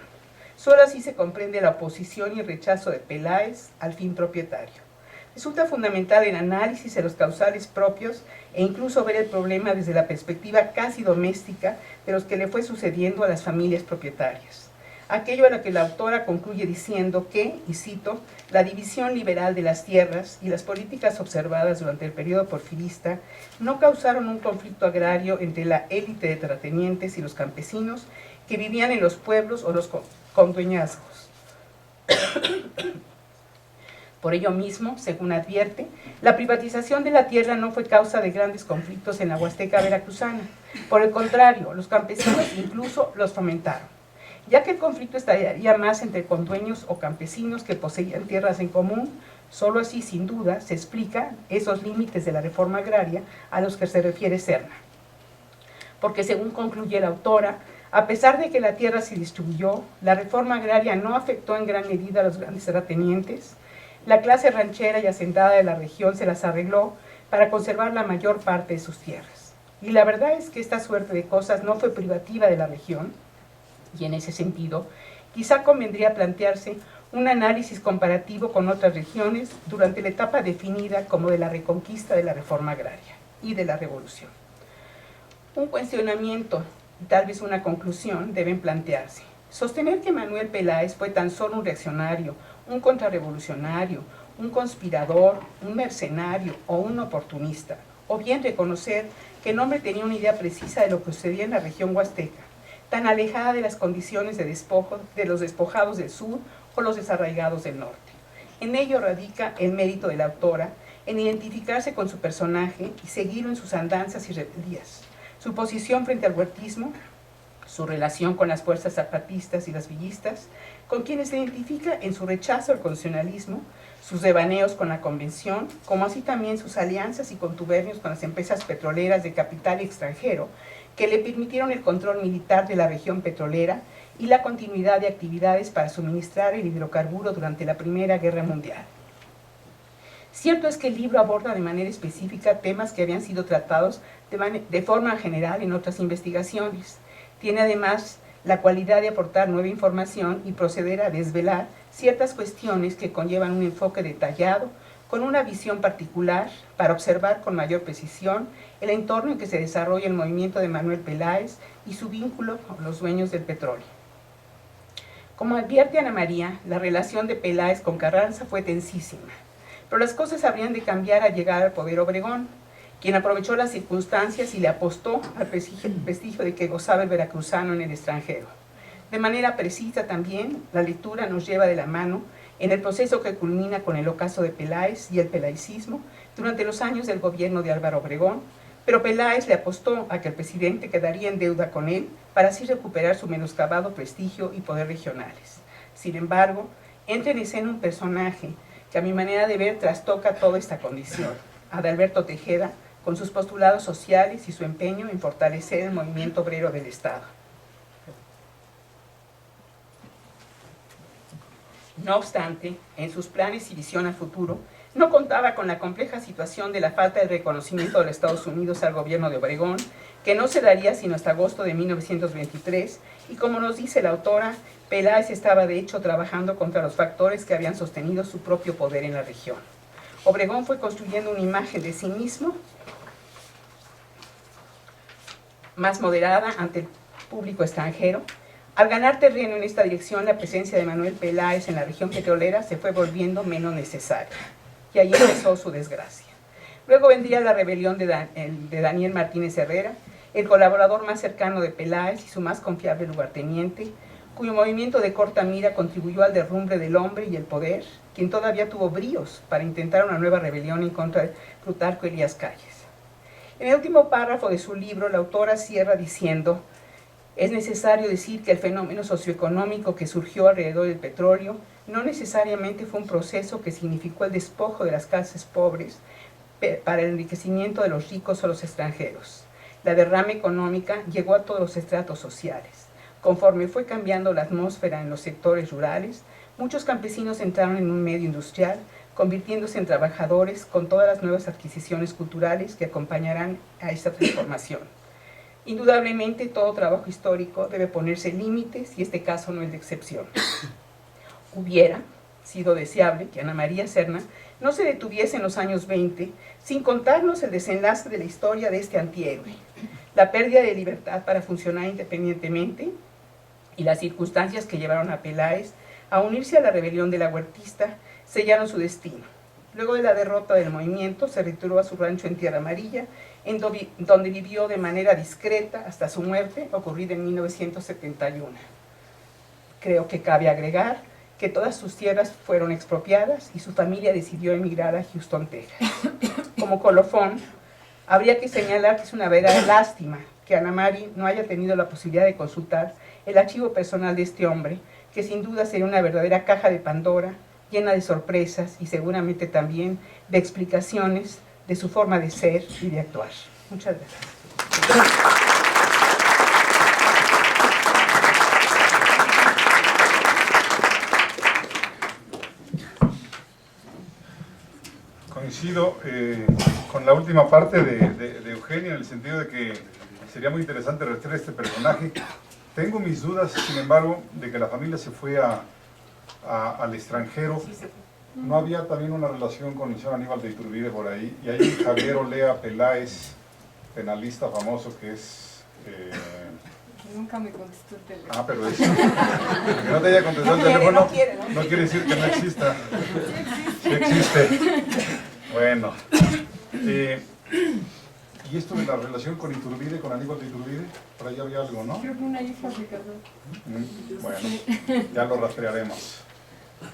Solo así se comprende la oposición y el rechazo de Peláez al fin propietario. Resulta fundamental el análisis de los causales propios e incluso ver el problema desde la perspectiva casi doméstica de los que le fue sucediendo a las familias propietarias. Aquello a lo que la autora concluye diciendo que, y cito, la división liberal de las tierras y las políticas observadas durante el periodo porfirista no causaron un conflicto agrario entre la élite de terratenientes y los campesinos que vivían en los pueblos o los condueñazgos. Por ello mismo, según advierte, la privatización de la tierra no fue causa de grandes conflictos en la Huasteca veracruzana. Por el contrario, los campesinos incluso los fomentaron, ya que el conflicto estaría más entre condueños o campesinos que poseían tierras en común. Solo así, sin duda, se explican esos límites de la reforma agraria a los que se refiere Serna. Porque según concluye la autora, a pesar de que la tierra se distribuyó, la reforma agraria no afectó en gran medida a los grandes terratenientes. La clase ranchera y hacentada de la región se las arregló para conservar la mayor parte de sus tierras. Y la verdad es que esta suerte de cosas no fue privativa de la región, y en ese sentido, quizá convendría plantearse un análisis comparativo con otras regiones durante la etapa definida como de la reconquista de la reforma agraria y de la revolución. Un cuestionamiento y tal vez una conclusión deben plantearse. Sostener que Manuel Peláez fue tan solo un reaccionario, un contrarrevolucionario, un conspirador, un mercenario o un oportunista, o bien reconocer que el hombre tenía una idea precisa de lo que sucedía en la región huasteca, tan alejada de las condiciones de despojo de los despojados del sur o los desarraigados del norte. En ello radica el mérito de la autora, en identificarse con su personaje y seguirlo en sus andanzas y rebeldías. Su posición frente al huertismo, su relación con las fuerzas zapatistas y las villistas, con quienes se identifica en su rechazo al constitucionalismo, sus devaneos con la convención, como así también sus alianzas y contubernios con las empresas petroleras de capital extranjero, que le permitieron el control militar de la región petrolera y la continuidad de actividades para suministrar el hidrocarburo durante la Primera Guerra Mundial. Cierto es que el libro aborda de manera específica temas que habían sido tratados de forma general en otras investigaciones. Tiene además la cualidad de aportar nueva información y proceder a desvelar ciertas cuestiones que conllevan un enfoque detallado, con una visión particular para observar con mayor precisión el entorno en que se desarrolla el movimiento de Manuel Peláez y su vínculo con los dueños del petróleo. Como advierte Ana María, la relación de Peláez con Carranza fue tensísima, pero las cosas habrían de cambiar al llegar al poder Obregón, quien aprovechó las circunstancias y le apostó al prestigio de que gozaba el veracruzano en el extranjero. De manera precisa también, la lectura nos lleva de la mano en el proceso que culmina con el ocaso de Peláez y el pelaicismo durante los años del gobierno de Álvaro Obregón, pero Peláez le apostó a que el presidente quedaría en deuda con él para así recuperar su menoscabado prestigio y poder regionales. Sin embargo, entra en escena un personaje que a mi manera de ver trastoca toda esta condición, Adalberto Tejeda, con sus postulados sociales y su empeño en fortalecer el movimiento obrero del Estado. No obstante, en sus planes y visión al futuro, no contaba con la compleja situación de la falta de reconocimiento de los Estados Unidos al gobierno de Obregón, que no se daría sino hasta agosto de 1923, y como nos dice la autora, Peláez estaba de hecho trabajando contra los factores que habían sostenido su propio poder en la región. Obregón fue construyendo una imagen de sí mismo más moderada ante el público extranjero. Al ganar terreno en esta dirección, la presencia de Manuel Peláez en la región petrolera se fue volviendo menos necesaria, y ahí empezó su desgracia. Luego vendría la rebelión de Daniel Martínez Herrera, el colaborador más cercano de Peláez y su más confiable lugarteniente, cuyo movimiento de corta mira contribuyó al derrumbe del hombre y el poder, quien todavía tuvo bríos para intentar una nueva rebelión en contra de Plutarco Elías Calles. En el último párrafo de su libro, la autora cierra diciendo: es necesario decir que el fenómeno socioeconómico que surgió alrededor del petróleo no necesariamente fue un proceso que significó el despojo de las clases pobres para el enriquecimiento de los ricos o los extranjeros. La derrama económica llegó a todos los estratos sociales. Conforme fue cambiando la atmósfera en los sectores rurales, muchos campesinos entraron en un medio industrial, convirtiéndose en trabajadores con todas las nuevas adquisiciones culturales que acompañarán a esta transformación. Indudablemente, todo trabajo histórico debe ponerse límites y este caso no es de excepción. Hubiera sido deseable que Ana María Serna no se detuviese en los años 20 sin contarnos el desenlace de la historia de este antihéroe, la pérdida de libertad para funcionar independientemente y las circunstancias que llevaron a Peláez a unirse a la rebelión de la huertista sellaron su destino. Luego de la derrota del movimiento, se retiró a su rancho en Tierra Amarilla, donde vivió de manera discreta hasta su muerte, ocurrida en 1971. Creo que cabe agregar que todas sus tierras fueron expropiadas y su familia decidió emigrar a Houston, Texas. Como colofón, habría que señalar que es una verdadera lástima que Ana Mari no haya tenido la posibilidad de consultar el archivo personal de este hombre, que sin duda sería una verdadera caja de Pandora, llena de sorpresas y seguramente también de explicaciones de su forma de ser y de actuar. Muchas gracias. Coincido con la última parte de Eugenia, en el sentido de que sería muy interesante rastrear este personaje. Tengo mis dudas, sin embargo, de que la familia se fue al extranjero. ¿No había también una relación con el señor Aníbal de Iturbide por ahí? Y hay un Javier Olea Peláez, penalista famoso, que es... Nunca me contestó el teléfono. Ah, pero eso. Que no te haya contestado el teléfono no quiere decir que no exista. Sí existe. Bueno. ¿Y esto de la relación con Iturbide, con Aníbal de Iturbide? Por ahí había algo, ¿no? Creo que una hija se casó. Bueno, ya lo rastrearemos.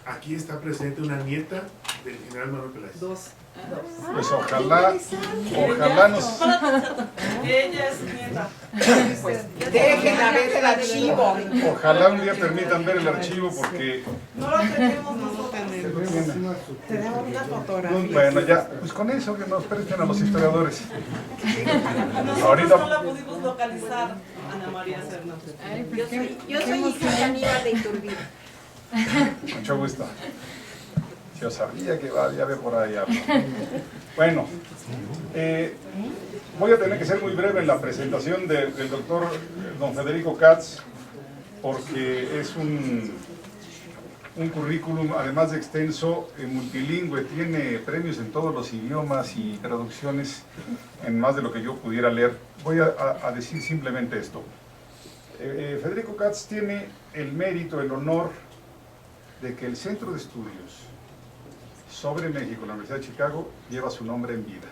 Aquí está presente una nieta del general Manuel Peláez. Dos. Pues ojalá nos... Ella es nieta. Pues déjenla ver el archivo. Ojalá un día permitan ver el archivo porque... No lo tenemos nosotros. Tenemos una fotografía. Bueno, ya, pues con eso que nos presten a los historiadores. Nosotros Ahorita- no la pudimos localizar, Ana María Serna. Ay, pues Yo soy hija de Aníbal de Iturbide. Mucho gusto. Yo sabía que había por ahí algo. Bueno, voy a tener que ser muy breve en la presentación del doctor don Federico Katz, porque es un currículum, además de extenso, multilingüe, tiene premios en todos los idiomas y traducciones en más de lo que yo pudiera leer. Voy a decir simplemente esto. Federico Katz tiene el mérito, el honor de que el Centro de Estudios sobre México, la Universidad de Chicago, lleva su nombre en vida.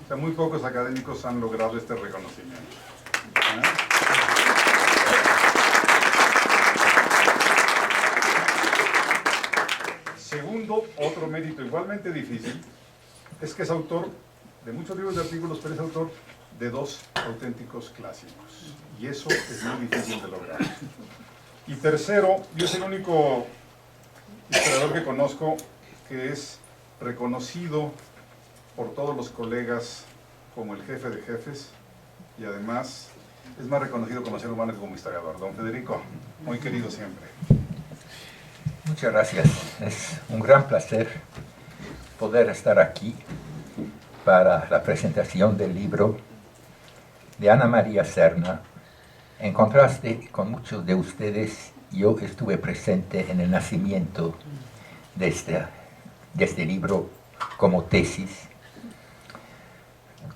O sea, muy pocos académicos han logrado este reconocimiento. Segundo, otro mérito igualmente difícil, es que es autor de muchos libros de artículos, pero es autor de 2 auténticos clásicos. Y eso es muy difícil de lograr. Y tercero, yo soy el único historiador que conozco que es reconocido por todos los colegas como el jefe de jefes y además es más reconocido como ser humano que como historiador. Don Federico, muy querido siempre. Muchas gracias. Es un gran placer poder estar aquí para la presentación del libro de Ana María Serna. En contraste con muchos de ustedes, yo estuve presente en el nacimiento de este libro como tesis.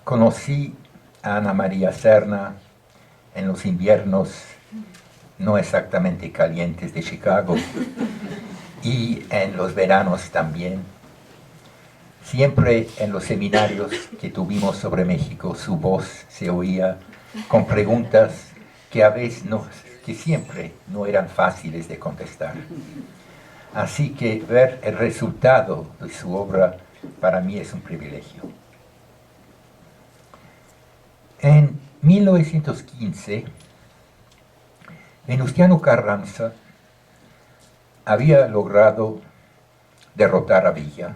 Conocí a Ana María Serna en los inviernos no exactamente calientes de Chicago y en los veranos también. Siempre en los seminarios que tuvimos sobre México, su voz se oía con preguntas que a veces que siempre no eran fáciles de contestar. Así que ver el resultado de su obra para mí es un privilegio. En 1915, Venustiano Carranza había logrado derrotar a Villa,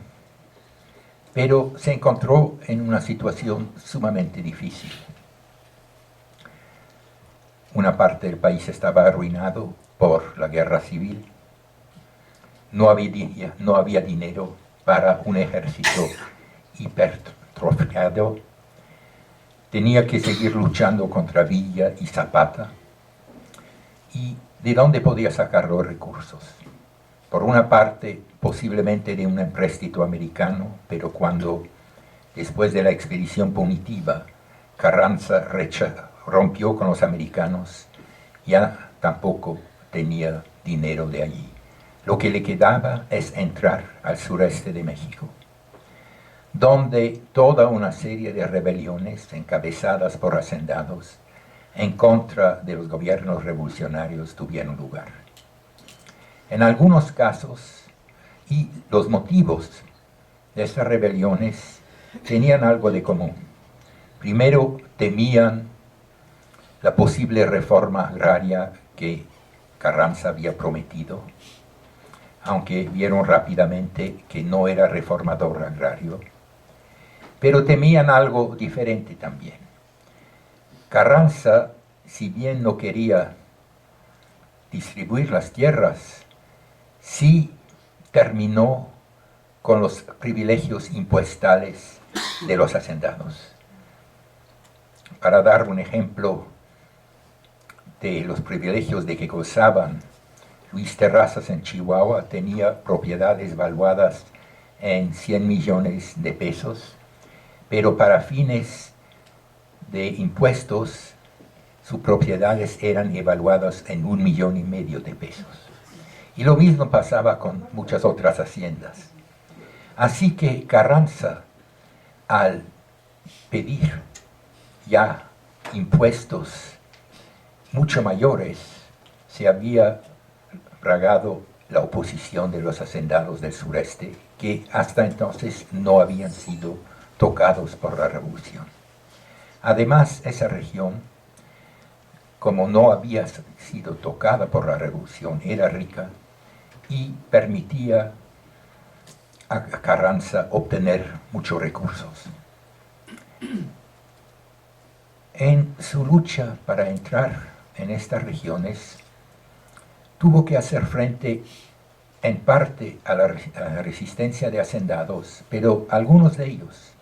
pero se encontró en una situación sumamente difícil. Una parte del país estaba arruinado por la guerra civil. No había dinero para un ejército hipertrofiado. Tenía que seguir luchando contra Villa y Zapata. ¿Y de dónde podía sacar los recursos? Por una parte, posiblemente de un empréstito americano, pero cuando, después de la expedición punitiva, Carranza rompió con los americanos, ya tampoco tenía dinero de allí. Lo que le quedaba es entrar al sureste de México, donde toda una serie de rebeliones encabezadas por hacendados en contra de los gobiernos revolucionarios tuvieron lugar. En algunos casos, y los motivos de estas rebeliones tenían algo de común. Primero, temían la posible reforma agraria que Carranza había prometido, aunque vieron rápidamente que no era reformador agrario, pero temían algo diferente también. Carranza, si bien no quería distribuir las tierras, sí terminó con los privilegios impuestales de los hacendados. Para dar un ejemplo de los privilegios de que gozaban, Luis Terrazas en Chihuahua tenía propiedades valuadas en 100 millones de pesos, pero para fines de impuestos sus propiedades eran evaluadas en 1,5 millones de pesos. Y lo mismo pasaba con muchas otras haciendas. Así que Carranza, al pedir ya impuestos mucho mayores, se había bragado la oposición de los hacendados del sureste, que hasta entonces no habían sido tocados por la revolución. Además, esa región, como no había sido tocada por la revolución, era rica y permitía a Carranza obtener muchos recursos. En su lucha para entrar en estas regiones, tuvo que hacer frente en parte a la resistencia de hacendados, pero algunos de ellos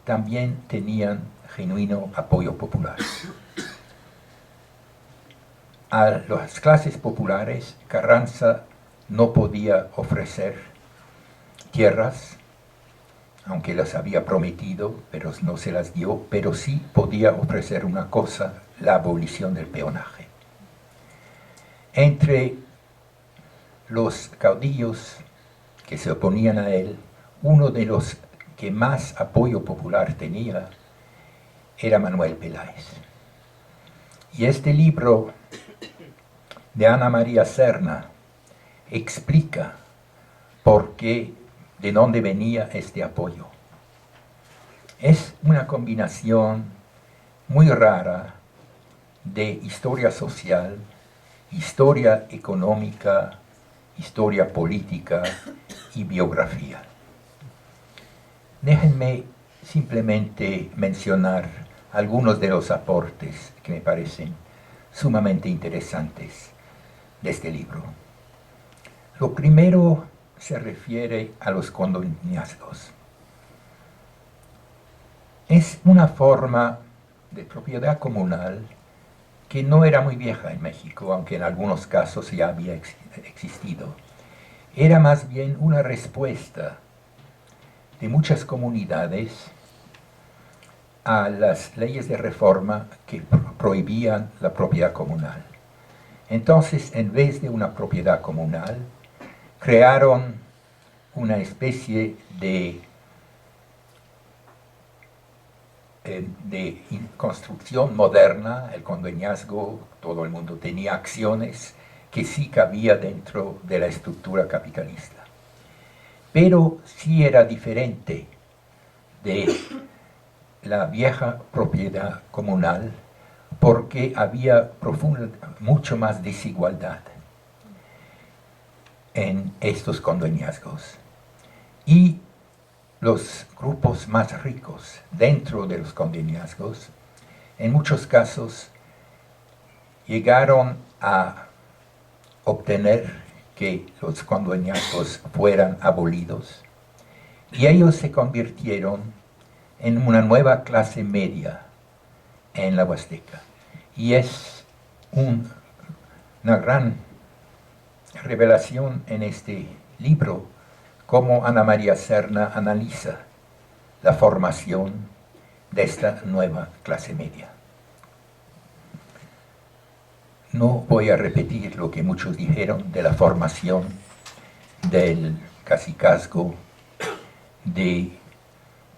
también tenían genuino apoyo popular. A las clases populares, Carranza no podía ofrecer tierras, aunque las había prometido, pero no se las dio, pero sí podía ofrecer una cosa, la abolición del peonaje. Entre los caudillos que se oponían a él, uno de los que más apoyo popular tenía era Manuel Peláez. Y este libro de Ana María Serna explica por qué, de dónde venía este apoyo. Es una combinación muy rara de historia social, historia económica, historia política y biografía. Déjenme simplemente mencionar algunos de los aportes que me parecen sumamente interesantes de este libro. Lo primero se refiere a los condoñazgos. Es una forma de propiedad comunal que no era muy vieja en México, aunque en algunos casos ya había existido. Era más bien una respuesta de muchas comunidades a las leyes de reforma que prohibían la propiedad comunal. Entonces, en vez de una propiedad comunal, crearon una especie de construcción moderna, el condoñazgo. Todo el mundo tenía acciones que sí cabía dentro de la estructura capitalista. Pero sí era diferente de la vieja propiedad comunal porque había mucho más desigualdad en estos condoñazgos. Y los grupos más ricos dentro de los condoñazgos, en muchos casos, llegaron a obtener que los condoñazgos fueran abolidos, y ellos se convirtieron en una nueva clase media en la Huasteca. Y es una gran revelación en este libro cómo Ana María Serna analiza la formación de esta nueva clase media. No voy a repetir lo que muchos dijeron de la formación del cacicazgo de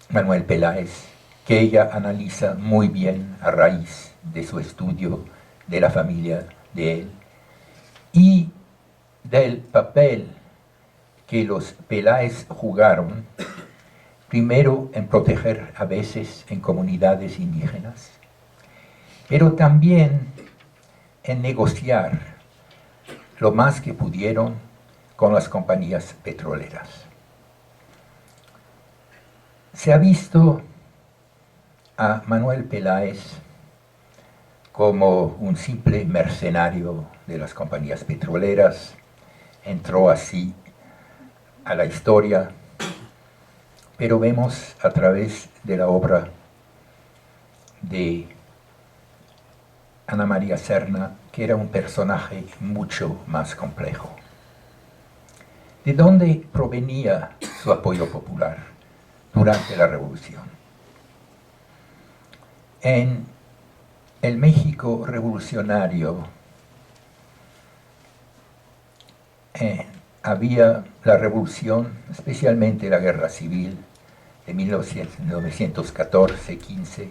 Manuel Peláez, que ella analiza muy bien a raíz de su estudio de la familia de él. Y del papel que los Peláez jugaron, primero en proteger a veces en comunidades indígenas, pero también en negociar lo más que pudieron con las compañías petroleras. Se ha visto a Manuel Peláez como un simple mercenario de las compañías petroleras, entró así a la historia, pero vemos a través de la obra de Ana María Serna que era un personaje mucho más complejo. ¿De dónde provenía su apoyo popular durante la Revolución? En el México revolucionario había la revolución, especialmente la guerra civil de 1914-15,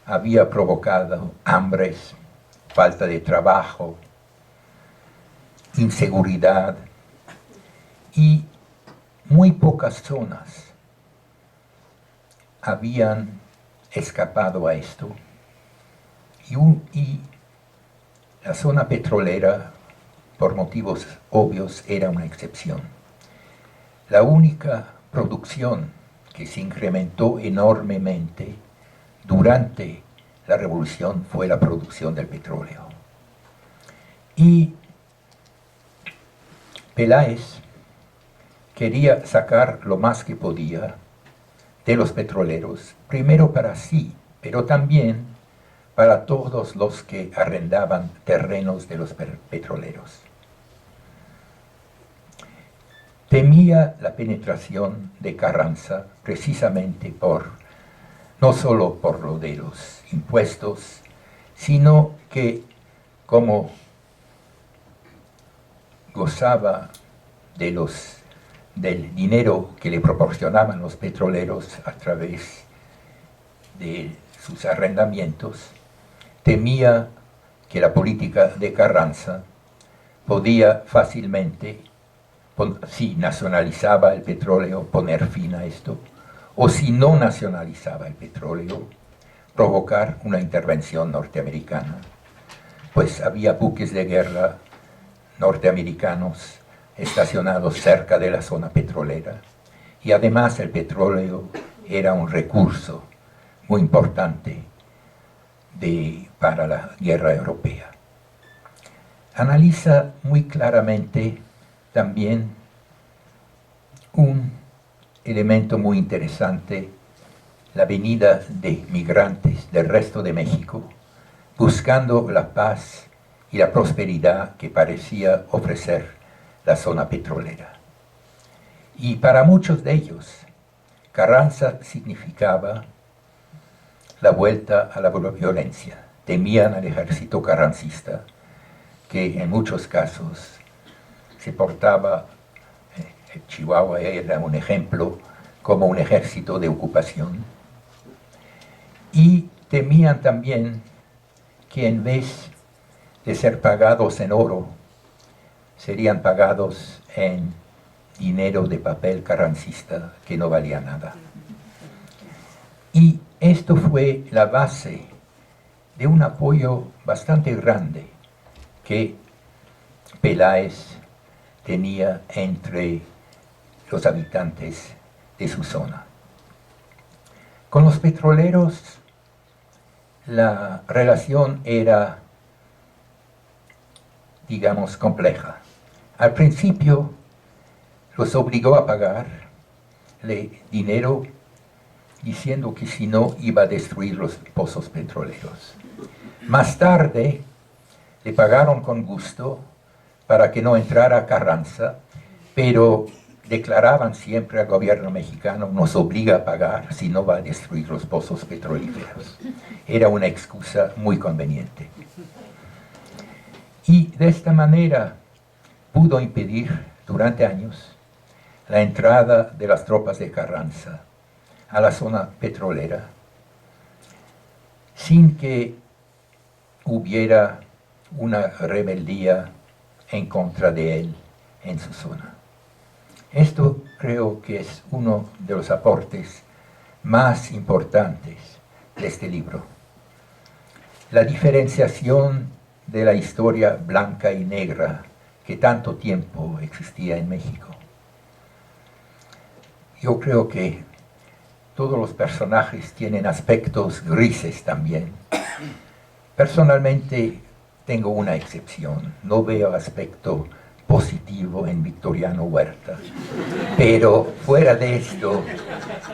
había provocado hambres, falta de trabajo, inseguridad, y muy pocas zonas habían escapado a esto. Y la zona petrolera, por motivos obvios, era una excepción. La única producción que se incrementó enormemente durante la revolución fue la producción del petróleo. Y Peláez quería sacar lo más que podía de los petroleros, primero para sí, pero también para todos los que arrendaban terrenos de los petroleros. Temía la penetración de Carranza precisamente no solo por lo de los impuestos, sino que como gozaba del dinero que le proporcionaban los petroleros a través de sus arrendamientos, temía que la política de Carranza podía fácilmente, si nacionalizaba el petróleo, poner fin a esto, o si no nacionalizaba el petróleo, provocar una intervención norteamericana, pues había buques de guerra norteamericanos estacionados cerca de la zona petrolera, y además el petróleo era un recurso muy importante para la guerra europea. Analiza muy claramente también un elemento muy interesante, la venida de migrantes del resto de México, buscando la paz y la prosperidad que parecía ofrecer la zona petrolera. Y para muchos de ellos, Carranza significaba la vuelta a la violencia. Temían al ejército carrancista, que en muchos casos se portaba, Chihuahua era un ejemplo, como un ejército de ocupación. Y temían también que en vez de ser pagados en oro, serían pagados en dinero de papel carrancista que no valía nada. Y esto fue la base de un apoyo bastante grande que Peláez tenía entre los habitantes de su zona. Con los petroleros la relación era, digamos, compleja. Al principio los obligó a pagarle dinero diciendo que si no iba a destruir los pozos petroleros. Más tarde le pagaron con gusto para que no entrara Carranza, pero declaraban siempre al gobierno mexicano: nos obliga a pagar si no va a destruir los pozos petrolíferos. Era una excusa muy conveniente. Y de esta manera pudo impedir durante años la entrada de las tropas de Carranza a la zona petrolera, sin que hubiera una rebeldía en contra de él en su zona. Esto creo que es uno de los aportes más importantes de este libro. La diferenciación de la historia blanca y negra que tanto tiempo existía en México. Yo creo que todos los personajes tienen aspectos grises también. Personalmente tengo una excepción, no veo aspecto positivo en Victoriano Huerta, pero fuera de esto,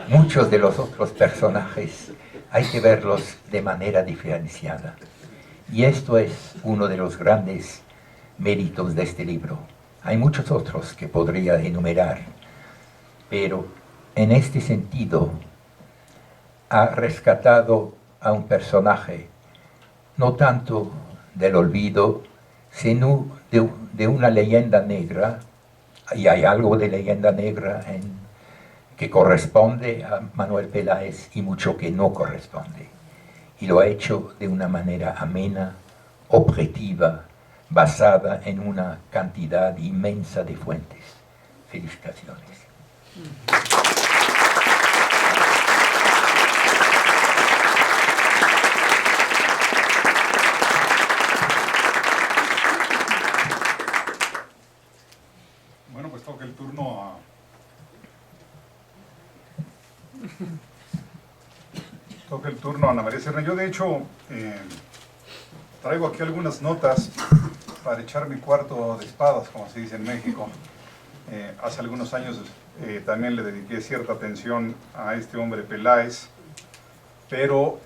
muchos de los otros personajes hay que verlos de manera diferenciada. Y esto es uno de los grandes méritos de este libro. Hay muchos otros que podría enumerar, pero en este sentido ha rescatado a un personaje no tanto del olvido, sino de una leyenda negra, y hay algo de leyenda negra que corresponde a Manuel Peláez y mucho que no corresponde. Y lo ha hecho de una manera amena, objetiva, basada en una cantidad inmensa de fuentes. Felicitaciones. Bueno, pues toca el turno a... Toca el turno a Ana María Serna. Yo, de hecho, traigo aquí algunas notas para echar mi cuarto de espadas, como se dice en México. Hace algunos años también le dediqué cierta atención a este hombre Peláez, pero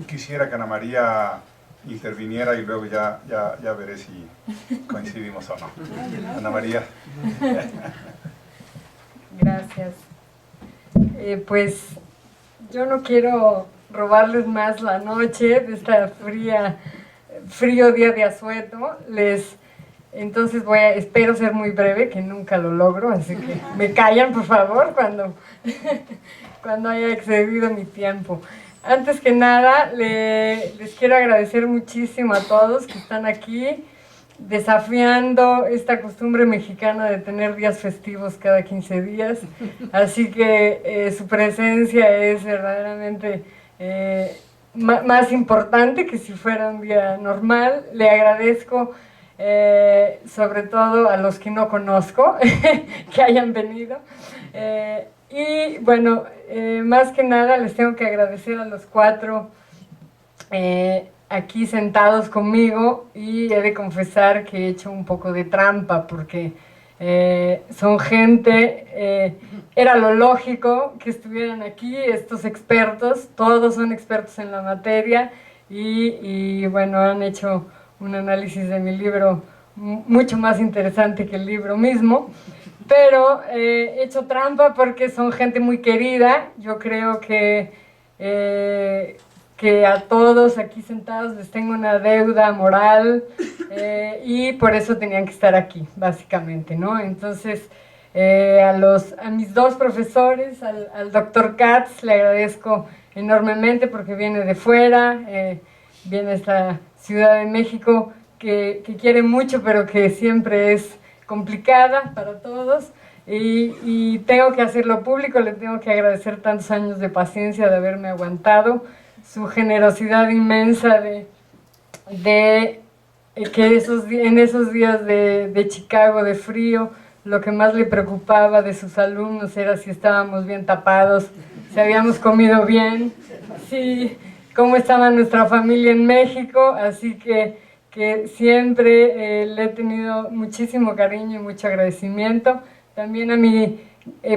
quisiera que Ana María interviniera y luego ya veré si coincidimos o no. Ana María. Gracias. Pues yo no quiero robarles más la noche de esta frío día de asueto. Entonces espero ser muy breve, que nunca lo logro, así que me callan por favor cuando haya excedido mi tiempo. Antes que nada, les quiero agradecer muchísimo a todos que están aquí desafiando esta costumbre mexicana de tener días festivos cada 15 días. Así que su presencia es verdaderamente más importante que si fuera un día normal. Le agradezco sobre todo a los que no conozco que hayan venido. Y bueno, más que nada les tengo que agradecer a los cuatro aquí sentados conmigo, y he de confesar que he hecho un poco de trampa porque son gente, era lo lógico que estuvieran aquí estos expertos, todos son expertos en la materia y bueno, han hecho un análisis de mi libro mucho más interesante que el libro mismo. Pero he hecho trampa porque son gente muy querida. Yo creo que a todos aquí sentados les tengo una deuda moral y por eso tenían que estar aquí, básicamente, ¿no? Entonces, a mis dos profesores, al doctor Katz, le agradezco enormemente porque viene de fuera, viene a esta Ciudad de México que quiere mucho, pero que siempre es complicada para todos, y tengo que hacerlo público. Le tengo que agradecer tantos años de paciencia, de haberme aguantado, su generosidad inmensa que en esos días de Chicago de frío, lo que más le preocupaba de sus alumnos era si estábamos bien tapados, si habíamos comido bien, cómo estaba nuestra familia en México. Así que siempre le he tenido muchísimo cariño y mucho agradecimiento. También a mi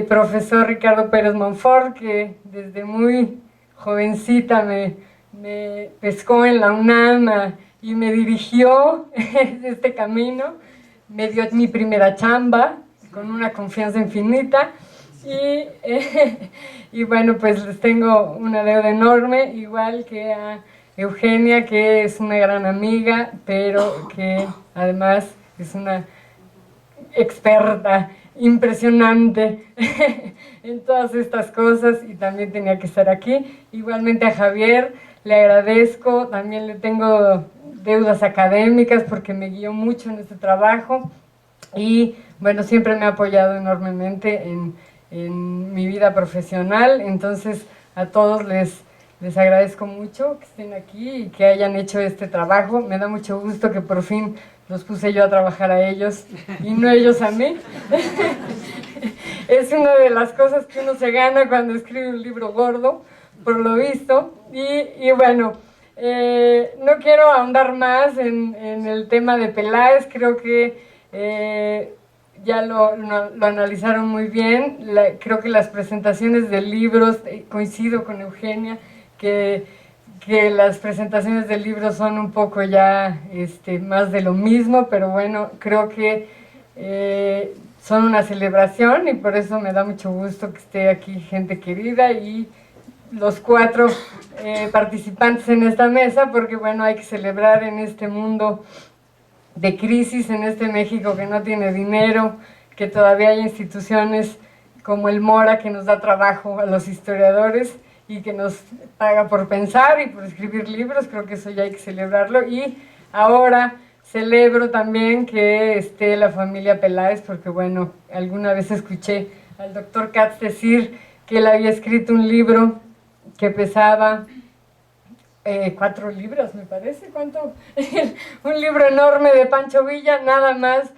profesor Ricardo Pérez Monfort, que desde muy jovencita me pescó en la UNAM y me dirigió este camino, me dio mi primera chamba con una confianza infinita, y bueno, pues les tengo una deuda enorme, igual que a Eugenia, que es una gran amiga, pero que además es una experta impresionante en todas estas cosas y también tenía que estar aquí. Igualmente a Javier le agradezco, también le tengo deudas académicas porque me guió mucho en este trabajo y bueno, siempre me ha apoyado enormemente en mi vida profesional. Entonces a todos les agradezco mucho que estén aquí y que hayan hecho este trabajo. Me da mucho gusto que por fin los puse yo a trabajar a ellos y no ellos a mí. Es una de las cosas que uno se gana cuando escribe un libro gordo, por lo visto. Y bueno, no quiero ahondar más en el tema de Peláez. Creo que ya lo analizaron muy bien. Creo que las presentaciones de libros, coincido con Eugenia, que las presentaciones de libros son un poco ya más de lo mismo, pero bueno, creo que son una celebración y por eso me da mucho gusto que esté aquí gente querida y los 4 participantes en esta mesa, porque bueno, hay que celebrar en este mundo de crisis, en este México que no tiene dinero, que todavía hay instituciones como el Mora que nos da trabajo a los historiadores y que nos paga por pensar y por escribir libros. Creo que eso ya hay que celebrarlo. Y ahora celebro también que esté la familia Peláez, porque bueno, alguna vez escuché al doctor Katz decir que él había escrito un libro que pesaba 4 libras, me parece. ¿Cuánto? Un libro enorme de Pancho Villa, nada más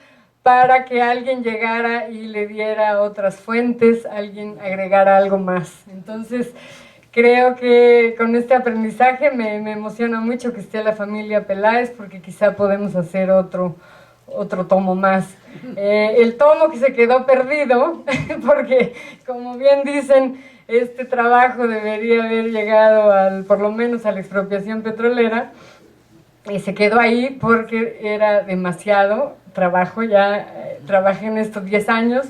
para que alguien llegara y le diera otras fuentes, alguien agregara algo más. Entonces, creo que con este aprendizaje me emociona mucho que esté la familia Peláez, porque quizá podemos hacer otro tomo más. El tomo que se quedó perdido, porque como bien dicen, este trabajo debería haber llegado por lo menos a la expropiación petrolera, y se quedó ahí porque era demasiado trabajo. Ya trabajé en estos 10 años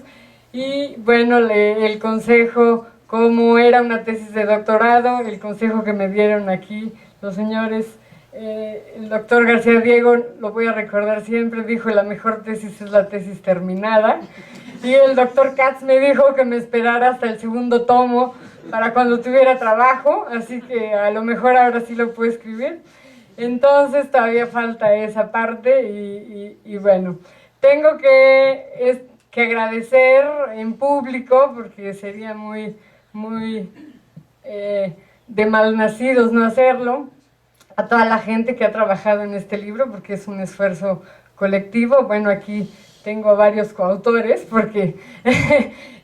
y bueno, el consejo, como era una tesis de doctorado, el consejo que me dieron aquí los señores, el doctor García Diego, lo voy a recordar siempre, dijo: la mejor tesis es la tesis terminada. Y el doctor Katz me dijo que me esperara hasta el 2.º tomo para cuando tuviera trabajo, así que a lo mejor ahora sí lo puedo escribir. Entonces todavía falta esa parte y bueno, tengo que agradecer en público, porque sería muy de malnacidos no hacerlo, a toda la gente que ha trabajado en este libro, porque es un esfuerzo colectivo. Bueno, aquí tengo a varios coautores, porque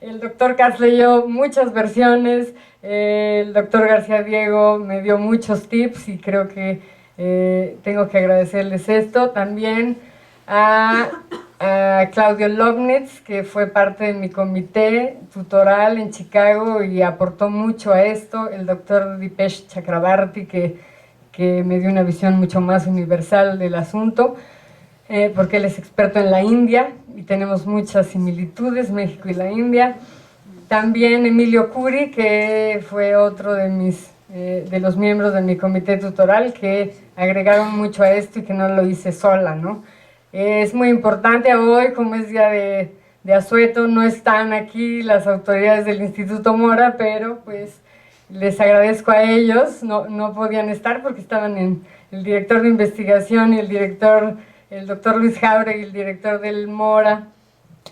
el doctor Katz leyó muchas versiones, el doctor García Diego me dio muchos tips y creo que tengo que agradecerles esto. También a Claudio Lovnitz, que fue parte de mi comité tutoral en Chicago y aportó mucho a esto, el doctor Dipesh Chakrabarty, que me dio una visión mucho más universal del asunto, porque él es experto en la India y tenemos muchas similitudes, México y la India. También Emilio Curi, que fue otro de los miembros de mi comité tutoral, que agregaron mucho a esto y que no lo hice sola, ¿no? Es muy importante hoy, como es día de asueto, no están aquí las autoridades del Instituto Mora, pero pues les agradezco a ellos. No podían estar porque estaban el director de investigación y el doctor Luis Jauregui, el director del Mora,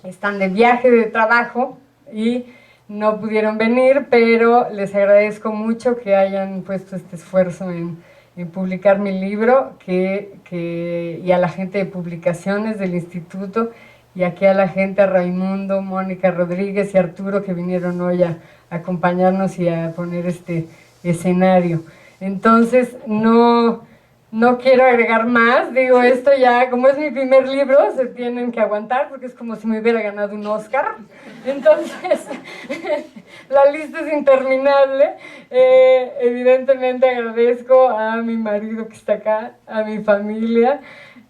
están de viaje de trabajo y no pudieron venir, pero les agradezco mucho que hayan puesto este esfuerzo en publicar mi libro, y a la gente de publicaciones del instituto, y aquí a la gente, a Raimundo, Mónica Rodríguez y Arturo, que vinieron hoy a acompañarnos y a poner este escenario. Entonces, no quiero agregar más, digo, esto ya, como es mi primer libro, se tienen que aguantar, porque es como si me hubiera ganado un Oscar. Entonces, la lista es interminable. Evidentemente agradezco a mi marido que está acá, a mi familia,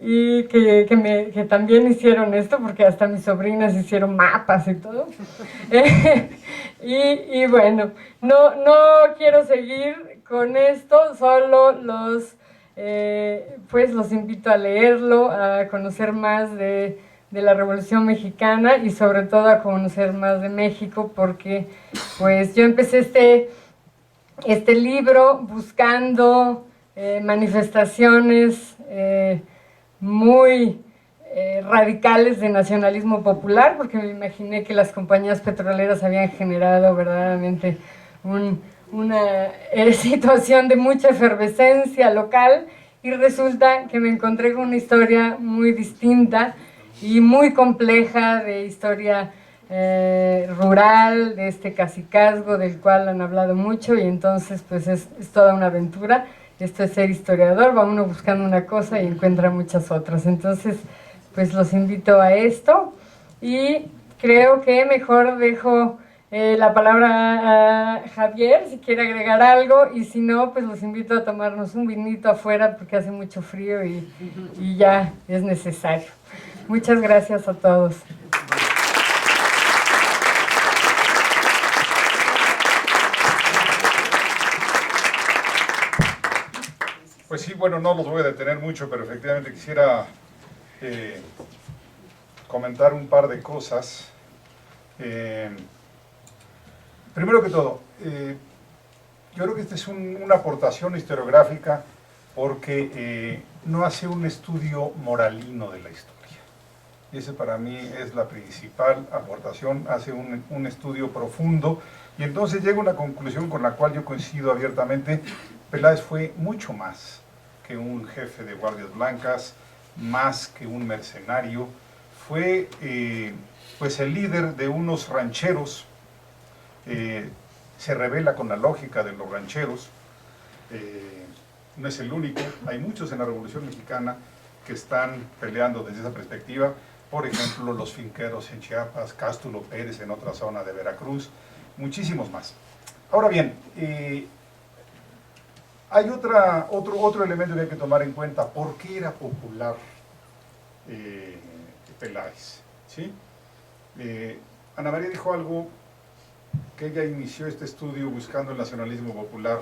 y que también hicieron esto, porque hasta mis sobrinas hicieron mapas y todo. Y bueno, no quiero seguir con esto, solo pues los invito a leerlo, a conocer más de la Revolución Mexicana y sobre todo a conocer más de México, porque pues yo empecé este libro buscando manifestaciones muy radicales de nacionalismo popular, porque me imaginé que las compañías petroleras habían generado verdaderamente una situación de mucha efervescencia local, y resulta que me encontré con una historia muy distinta y muy compleja, de historia rural, de este cacicazgo del cual han hablado mucho, y entonces pues es toda una aventura. Esto es ser historiador, va uno buscando una cosa y encuentra muchas otras. Entonces pues los invito a esto, y creo que mejor dejo la palabra a Javier si quiere agregar algo, y si no, pues los invito a tomarnos un vinito afuera porque hace mucho frío y ya es necesario. Muchas gracias a todos. Pues sí, bueno, no los voy a detener mucho, pero efectivamente quisiera comentar un par de cosas. Primero que todo, yo creo que esta es una aportación historiográfica porque no hace un estudio moralino de la historia. Y ese para mí es la principal aportación, hace un estudio profundo, y entonces llega a una conclusión con la cual yo coincido abiertamente. Peláez fue mucho más que un jefe de guardias blancas, más que un mercenario, fue pues el líder de unos rancheros. Se revela con la lógica de los rancheros, no es el único, hay muchos en la Revolución Mexicana que están peleando desde esa perspectiva, por ejemplo los finqueros en Chiapas, Cástulo Pérez en otra zona de Veracruz, muchísimos más. Ahora bien, hay otro elemento que hay que tomar en cuenta. ¿Por qué era popular Peláez? ¿Sí? Ana María dijo algo, que ella inició este estudio buscando el nacionalismo popular.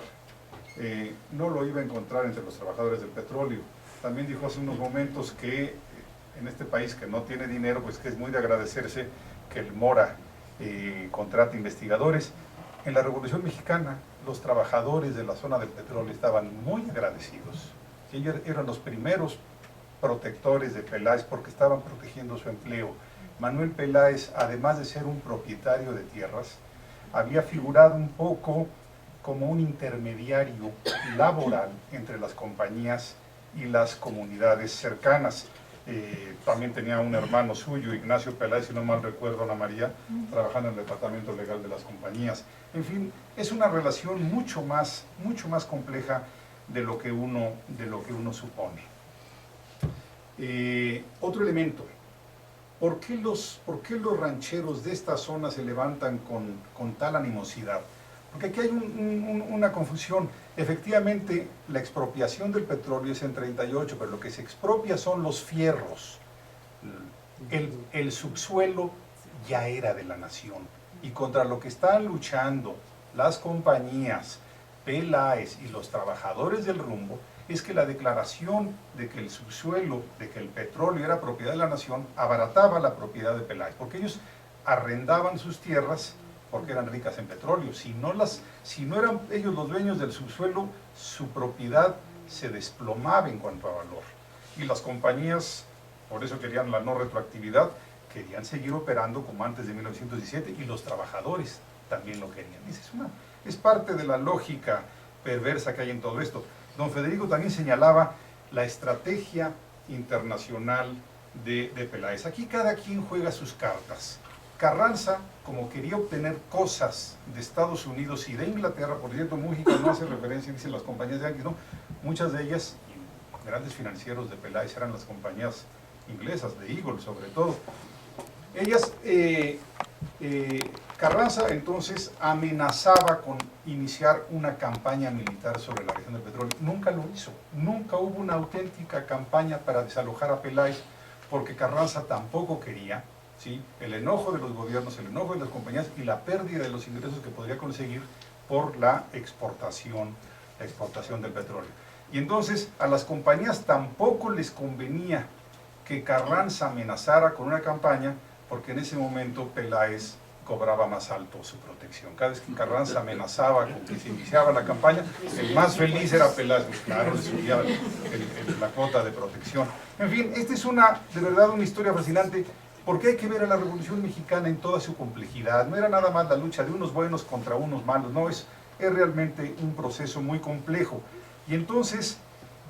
No lo iba a encontrar entre los trabajadores del petróleo. También dijo hace unos momentos que en este país que no tiene dinero, pues que es muy de agradecerse que el Mora contrate investigadores. En la Revolución Mexicana, los trabajadores de la zona del petróleo estaban muy agradecidos. Ellos eran los primeros protectores de Peláez porque estaban protegiendo su empleo. Manuel Peláez, además de ser un propietario de tierras, había figurado un poco como un intermediario laboral entre las compañías y las comunidades cercanas. También tenía un hermano suyo, Ignacio Peláez, si no mal recuerdo, Ana María, trabajando en el departamento legal de las compañías. En fin, es una relación mucho más compleja de lo que uno supone. Otro elemento. ¿Por qué los rancheros de esta zona se levantan con tal animosidad? Porque aquí hay una confusión. Efectivamente, la expropiación del petróleo es en 38, pero lo que se expropia son los fierros. El subsuelo ya era de la nación. Y contra lo que están luchando las compañías, Peláez y los trabajadores del rumbo, es que la declaración de que el subsuelo, de que el petróleo era propiedad de la nación, abarataba la propiedad de Peláez, porque ellos arrendaban sus tierras porque eran ricas en petróleo. Si no eran ellos los dueños del subsuelo, su propiedad se desplomaba en cuanto a valor. Y las compañías, por eso querían la no retroactividad, querían seguir operando como antes de 1917, y los trabajadores también lo querían. Es parte de la lógica perversa que hay en todo esto. Don Federico también señalaba la estrategia internacional de Peláez. Aquí cada quien juega sus cartas. Carranza, como quería obtener cosas de Estados Unidos y de Inglaterra, por cierto, Mújica no hace referencia, dicen las compañías de Yankees, no, muchas de ellas, y grandes financieros de Peláez eran las compañías inglesas, de Eagle sobre todo. Ellas, Carranza entonces amenazaba con iniciar una campaña militar sobre la región del petróleo. Nunca lo hizo, nunca hubo una auténtica campaña para desalojar a Peláez, porque Carranza tampoco quería, ¿sí?, el enojo de los gobiernos, el enojo de las compañías y la pérdida de los ingresos que podría conseguir por la exportación del petróleo. Y entonces a las compañías tampoco les convenía que Carranza amenazara con una campaña, porque en ese momento Peláez cobraba más alto su protección. Cada vez que Carranza amenazaba con que se iniciaba la campaña, el más feliz era Peláez, claro, le subía la cuota de protección. En fin, esta es de verdad una historia fascinante, porque hay que ver a la Revolución Mexicana en toda su complejidad. No era nada más la lucha de unos buenos contra unos malos, no, es realmente un proceso muy complejo. Y entonces,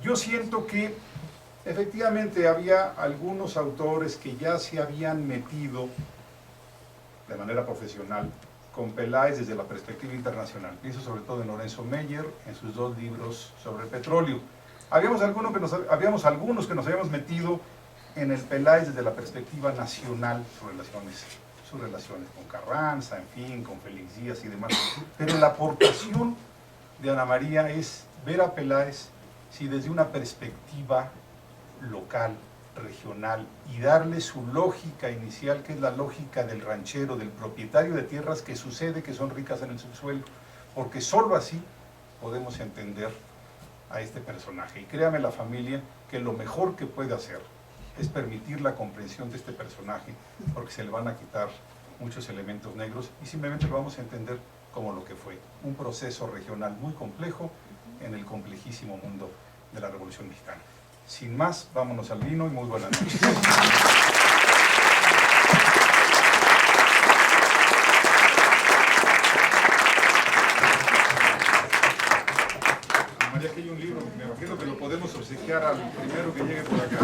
yo siento que efectivamente había algunos autores que ya se habían metido de manera profesional con Peláez desde la perspectiva internacional. Pienso sobre todo en Lorenzo Meyer, en sus 2 libros sobre el petróleo. Habíamos algunos que nos habíamos metido en el Peláez desde la perspectiva nacional, sus relaciones con Carranza, en fin, con Félix Díaz y demás. Pero la aportación de Ana María es ver a Peláez desde una perspectiva local, regional, y darle su lógica inicial, que es la lógica del ranchero, del propietario de tierras que sucede que son ricas en el subsuelo, porque sólo así podemos entender a este personaje. Y créame la familia que lo mejor que puede hacer es permitir la comprensión de este personaje, porque se le van a quitar muchos elementos negros y simplemente lo vamos a entender como lo que fue, un proceso regional muy complejo en el complejísimo mundo de la Revolución Mexicana. Sin más, vámonos al vino y muy buenas noches. María, aquí hay un libro, me imagino que lo podemos obsequiar al primero que llegue por acá.